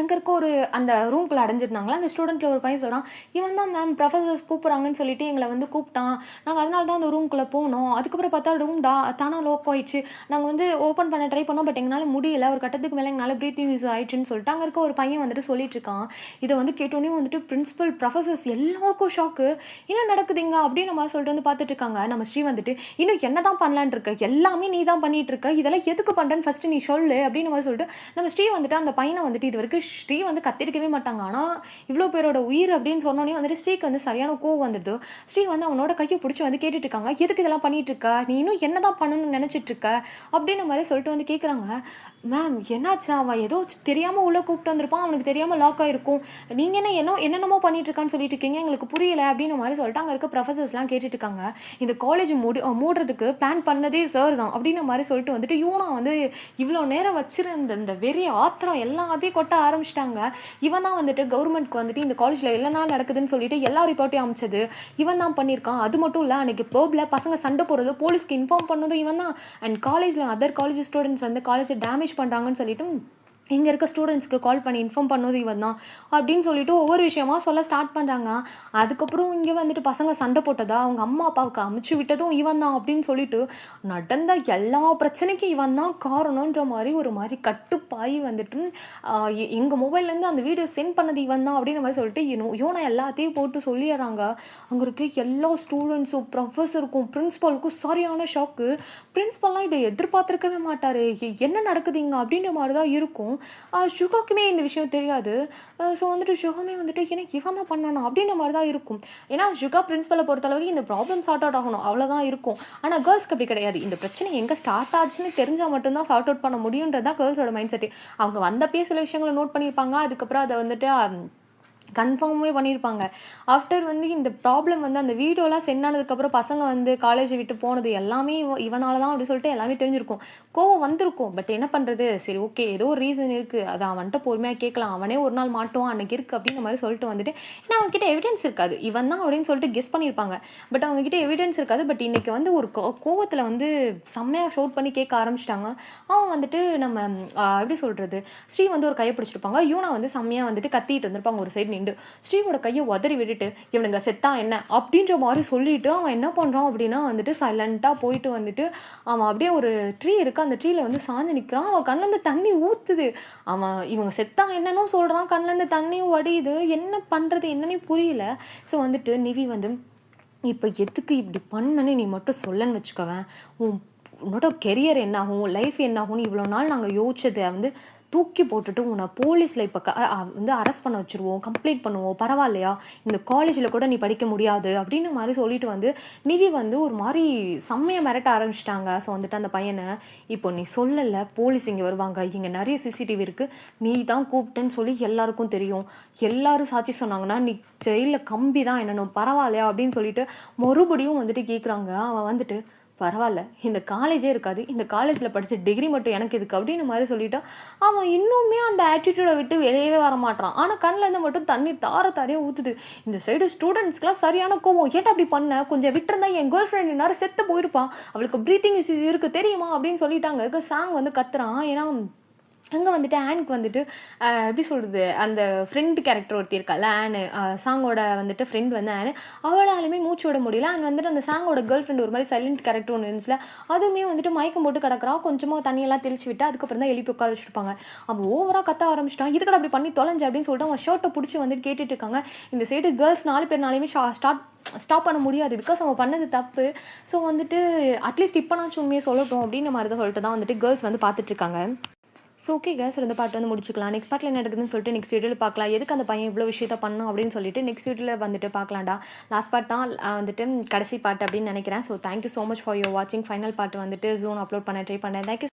அங்க இருக்க ஒரு அந்த ரூம்குள்ள அடைஞ்சிருந்தாங்களா, அந்த ஸ்டூடெண்ட்ல ஒரு பையன் சொல்றான், "இவன் தான் மேம் ப்ரொஃபசர்ஸ் கூப்பிடுறாங்கன்னு சொல்லிட்டு எங்கள வந்து கூப்பிட்டான். நாங்க அதனால தான் அந்த ரூம்குள்ள போனோம். அதுக்கப்புறம் பார்த்தா ரூம் தானா லாக் ஆயிடுச்சு. நாங்க வந்து ஓப்பன் பண்ண ட்ரை பண்ணோம். பட் எங்கனால முடியல. ஒரு கட்டத்துக்கு மேல எங்கனால பிரீத்திங் இஷ்யூ ஆயிடுச்சுன்னு சொல்லிட்டு அங்க இருக்க ஒரு பையன் வந்துட்டு சொல்லிட்டு இருக்கான். இத வந்து கேட்டோனே வந்துட்டு பிரின்சிபல், ப்ரொஃபசர்ஸ் எல்லாருக்கும் ஷாக்கு. என்ன நடக்குதுங்க? அப்படின்னு நம்ம சொல்லிட்டு வந்து பார்த்துட்டு இருக்காங்க. நம்ம ஸ்ரீ வந்துட்டு, "இன்னும் என்னதான் பண்ணலான்னு இருக்க? எல்லாமே நீ தான் பண்ணிட்டு இருக்க. இதெல்லாம் எதுக்கு பண்றேன்னு ஃபர்ஸ்ட் நீ சொல்லு." அப்படின்னு மாரி சொல்லிட்டு நம்ம ஸ்ரீ வந்துட்டு அந்த பையன வந்துட்டு இதுவரைக்கும் ஸ்ரீ வந்து கத்திருக்கவே மாட்டாங்க. ஆனா, இவ்ளோ பேரோட உயிர் அப்படின்னு சொன்னோனே வந்துட்டு ஸ்ரீக்கு வந்து சரியான கோவம் வந்துடுது. ஸ்ரீ வந்து அவனோட கைய புடிச்சு வந்து கேட்டுட்டு இருக்காங்க. "எதுக்கு இதெல்லாம் பண்ணிட்டு இருக்க? நீ இன்னும் என்னதான் பண்ணணும்னு நெனச்சிட்டு இருக்க?" அப்படின்ற மாரி சொல்லிட்டு வந்து கேட்குறாங்க. மேம் என்னாச்சு? அவன் ஏதோ தெரியாம உள்ள கூப்பிட்டு வந்திருப்பான். அவனுக்கு தெரியாம லாக் ஆயிருக்கும். நீங்க என்னென்னமோ பண்ணிட்டு இருக்கான்னு சொல்லிட்டு இருக்கீங்க. எங்களுக்கு புரியல அப்படின்ற மாரி சொல்லிட்டு அங்க இருக்க ப்ரொஃபசர்ஸ்லாம் கேட்டுட்டு இருக்காங்க. இந்த காலேஜ் மூடுறதுக்கு பிளான் பண்ணதே சார் தான் அப்படின்ற மாரி சொல்லிட்டு வந்துட்டு யூனா வந்து இவ்ளோ நேரம் வச்சிருந்த இந்த வெறி ஆத்திரம் எல்லாத்தையும் கொட்ட ஆரம்பிச்சிட்டாங்க. இவன் தான் வந்துட்டு கவர்மெண்ட்க்கு வந்துட்டு இந்த காலேஜ்ல எல்லா நடக்குதுன்னு சொல்லிட்டு எல்லா ரிப்போர்ட்டையும் அனுப்பிச்சது இவன் தான் பண்ணியிருக்கான். அது மட்டும் இல்ல அன்னைக்கு பப்ல பசங்க சண்டை போடுறது போலீஸ்க்கு இன்ஃபார்ம் பண்ணதும் இவன் தான். அண்ட் காலேஜ்ல அதர் காலேஜ் ஸ்டூடெண்ட்ஸ் வந்து காலேஜை டேமேஜ் பண்றாங்கன்னு சொல்லிட்டு இங்க இருக்க ஸ்டூடெண்ட்ஸ்க்கு கால் பண்ணி இன்ஃபார்ம் பண்ணது இவன் தான் அப்படின்னு சொல்லிட்டு ஒவ்வொரு விஷயமா சொல்ல ஸ்டார்ட் பண்றாங்க. அதுக்கப்புறம் இங்க வந்துட்டு பசங்க சண்டை போட்டதா அவங்க அம்மா அப்பாவுக்கு அமுச்சு விட்டதும் இவன் தான் அப்படின்னு சொல்லிட்டு நடந்த எல்லா பிரச்சனைக்கும் இவன் தான் காரணம்ன்ற மாதிரி ஒரு மாதிரி கட்டுப்பாயி வந்துட்டு எங்க மொபைல்ல இருந்து அந்த வீடியோ சென்ட் பண்ணது இவன் தான் அப்படின்ற மாதிரி சொல்லிட்டு யோனா எல்லாத்தையும் போட்டு சொல்லிடுறாங்க. அங்க இருக்க எல்லா ஸ்டூடெண்ட்ஸும் ப்ரொஃபஸருக்கும் பிரின்சிபலுக்கும் சரியான ஷாக்கு. பிரின்சிபல்லாம் இதை எதிர்பார்த்திருக்கவே மாட்டாரு. என்ன நடக்குதுங்க அப்படின்ற மாதிரி தான் இருக்கும். சுகாக்குமே இந்த விஷயம் தெரியாது. ஸோ வந்துட்டு சுகமே வந்துட்டு எனக்கு இவன் தான் பண்ணணும் அப்படின்ற மாதிரி தான் இருக்கும். ஏன்னா சுகா பிரின்சிபலை பொறுத்தளவுக்கு இந்த ப்ராப்ளம் சார்ட் அவுட் ஆகணும் அவ்வளோதான் இருக்கும். ஆனால் கேர்ள்ஸ்க்கு அப்படி கிடையாது. இந்த பிரச்சனை எங்கே ஸ்டார்ட் ஆச்சுன்னு தெரிஞ்சால் மட்டும்தான் சார்ட் அவுட் பண்ண முடியுன்றது தான் கேர்ள்ஸோட மைண்ட் செட்டு. அவங்க வந்தப்பே சில விஷயங்களை நோட் பண்ணியிருப்பாங்க. அதுக்கப்புறம் அதை வந்துட்டு கன்ஃபார்மே பண்ணியிருப்பாங்க. ஆஃப்டர் வந்து இந்த ப்ராப்ளம் வந்து அந்த வீடியோலாம் சென்ட் ஆனதுக்கப்புறம் பசங்க வந்து காலேஜை விட்டு போனது எல்லாமே இவனால தான் அப்படி சொல்லிட்டு எல்லாமே தெரிஞ்சிருக்கும். கோவம் வந்திருக்கும். பட் என்ன பண்ணுறது? சரி ஓகே ஏதோ ஒரு ரீசன் இருக்குது. அதை அவன்கிட்ட பொறுமையாக கேட்கலாம். அவனே ஒரு நாள் மாட்டுவான் அன்னைக்கு இருக்குது அப்படின்ற மாதிரி சொல்லிட்டு வந்துட்டு ஏன்னா அவங்ககிட்ட எவிடன்ஸ் இருக்காது. இவன் தான் அப்படின்னு சொல்லிட்டு கெஸ் பண்ணியிருப்பாங்க. பட் அவங்ககிட்ட எவிடன்ஸ் இருக்காது. பட் இன்னைக்கு வந்து ஒரு கோவத்தில் வந்து செம்மையாக ஷவுட் பண்ணி கேட்க ஆரம்பிச்சிட்டாங்க. அவன் வந்துட்டு நம்ம எப்படி சொல்கிறது ஸ்ரீ வந்து ஒரு கையை பிடிச்சிருப்பாங்க. யூனா வந்து செம்மையாக வந்துட்டு கத்திட்டு இருந்திருப்பாங்க ஒரு சைடு நின்று. ஸ்ரீவோட கையை உதறி விட்டுட்டு இவனுங்க செத்தா என்ன அப்படின்ற மாதிரி சொல்லிட்டு அவன் என்ன பண்றான் அப்படின்னா வந்துட்டு சைலண்டா போயிட்டு வந்துட்டு அவன் அப்படியே ஒரு ட்ரீ இருக்கு அந்த ட்ரீல வந்து சாஞ்சு நிக்கிறான். அவன் கண்ணுல இருந்து தண்ணி ஊத்துது. அவன் இவங்க செத்தா என்னன்னு சொல்றான். கண்ணுல இருந்து தண்ணியும் வடியுது. என்ன பண்றது என்னன்னே புரியல. ஸோ வந்துட்டு நிவி வந்து இப்போ எதுக்கு இப்படி பண்ணனு நீ மட்டும் சொல்லன்னு வச்சுக்கவேன். உன்னோட கெரியர் என்ன ஆகும் லைஃப் என்ன ஆகும்னு இவ்வளோ நாள் நாங்கள் யோசிச்சதை வந்து தூக்கி போட்டுட்டு உன்னை போலீஸில் இப்போ வந்து அரெஸ்ட் பண்ண வச்சுருவோம், கம்ப்ளைண்ட் பண்ணுவோம், பரவாயில்லையா, இந்த காலேஜில் கூட நீ படிக்க முடியாது அப்படின்னு மாதிரி சொல்லிட்டு வந்து நிவி வந்து ஒரு மாதிரி செம்மையை மிரட்ட ஆரம்பிச்சிட்டாங்க. ஸோ வந்துட்டு அந்த பையனை, இப்போ நீ சொல்லலை, போலீஸ் இங்கே வருவாங்க, இங்கே நிறைய சிசிடிவி இருக்குது, நீ தான் கூப்பிட்டேன்னு சொல்லி எல்லாருக்கும் தெரியும், எல்லாரும் சாட்சி சொன்னாங்கன்னா நீ ஜெயிலில் கம்பி தான் என்னணும், பரவாயில்லையா அப்படின்னு சொல்லிட்டு மறுபடியும் வந்துட்டு கேட்குறாங்க. அவன் வந்துட்டு பரவாயில்ல, இந்த காலேஜே இருக்காது, இந்த காலேஜில் படித்த டிகிரி மட்டும் எனக்கு இதுக்கு அப்படின்னு மாதிரி சொல்லிட்டா அவன் இன்னுமே அந்த ஆட்டிடியூடை விட்டு வெளியவே வர மாட்டான். ஆனால் கண்ணிலேருந்து மட்டும் தண்ணி தாரையாக ஊற்றுது. இந்த சைடு ஸ்டூடெண்ட்ஸ்க்குலாம் சரியான கோவம், ஏட்டா அப்படி பண்ண, கொஞ்சம் விட்டுருந்தா என் கேர்ள் ஃப்ரெண்ட் நேரம் செத்து போயிருப்பான், அவளுக்கு ப்ரீத்திங் இஷ்யூஸ் இருக்குது தெரியுமா அப்படின்னு சொல்லிட்டாங்க. சாங் வந்து கத்துறான். ஏன்னா அங்கே வந்துட்டு ஆனுக்கு வந்துட்டு எப்படி சொல்கிறது, அந்த ஃப்ரெண்டு கேரக்டர் ஒருத்தி இருக்கால ஆனு, சாங்கோட வந்துட்டு ஃப்ரெண்ட் வந்து ஆனு, அவளாலுமே மூச்சு விட முடியல. அண்ட் வந்துட்டு அந்த சாங்கோட கேர்ள் ஃப்ரெண்ட் ஒரு மாதிரி சைலண்ட் கேரக்டர் ஒன்று இருந்துச்சுல, அதுவுமே வந்துட்டு மயக்கம் போட்டு கிடக்குறான். கொஞ்சமாக தண்ணியெல்லாம் தெளிச்சு விட்டு அதுக்கப்புறம் தான் எழுப்பி உட்கார வச்சுருப்பாங்க. அவன் ஓவராக கத்த ஆரம்பிச்சிட்டான், இதுக்கட அப்படி பண்ணி தொலைஞ்சு அப்படின்னு சொல்லிட்டு அவன் ஷர்ட்டை பிடிச்சி வந்துட்டு கேட்டுட்டு இருக்காங்க. இந்த சைடு கேர்ள்ஸ் 4 பேர்னாலையுமே ஸ்டாப் பண்ண முடியாது, பிகாஸ் அவன் பண்ணது தப்பு. ஸோ வந்துட்டு அட்லீஸ்ட் இப்போனாச்சும் உண்மையை சொல்லட்டும் அப்படின்னு மாதிரி தான் சொல்லிட்டு தான் வந்துட்டு கேர்ள்ஸ் வந்து பார்த்துட்ருக்காங்க. ஸோ ஓகே கேஸ், இந்த பாட்டு வந்து முடிச்சுக்கலாம். நெக்ஸ்ட் பார்ட்டில் என்ன நடக்குதுன்னு சொல்லிட்டு நெக்ஸ்ட் வீடியோவில் பார்க்கலாம். எதுக்கு அந்த பையன் இவ்வளோ விஷயத்த பண்ணணும் அப்படின்னு சொல்லிட்டு நெக்ஸ்ட் வீடியோவில் வந்துட்டு பார்க்கலாம்டா. லாஸ்ட் பார்ட் தான் வந்துட்டு கடைசி பாட்டு அப்படின்னு நினைக்கிறேன். So thank you so much for your வாட்சிங். ஃபைனல் பாட்டு வந்துட்டு ஜூன் அப்லோட் பண்ண ட்ரை பண்ணேன். தேங்க்யூ.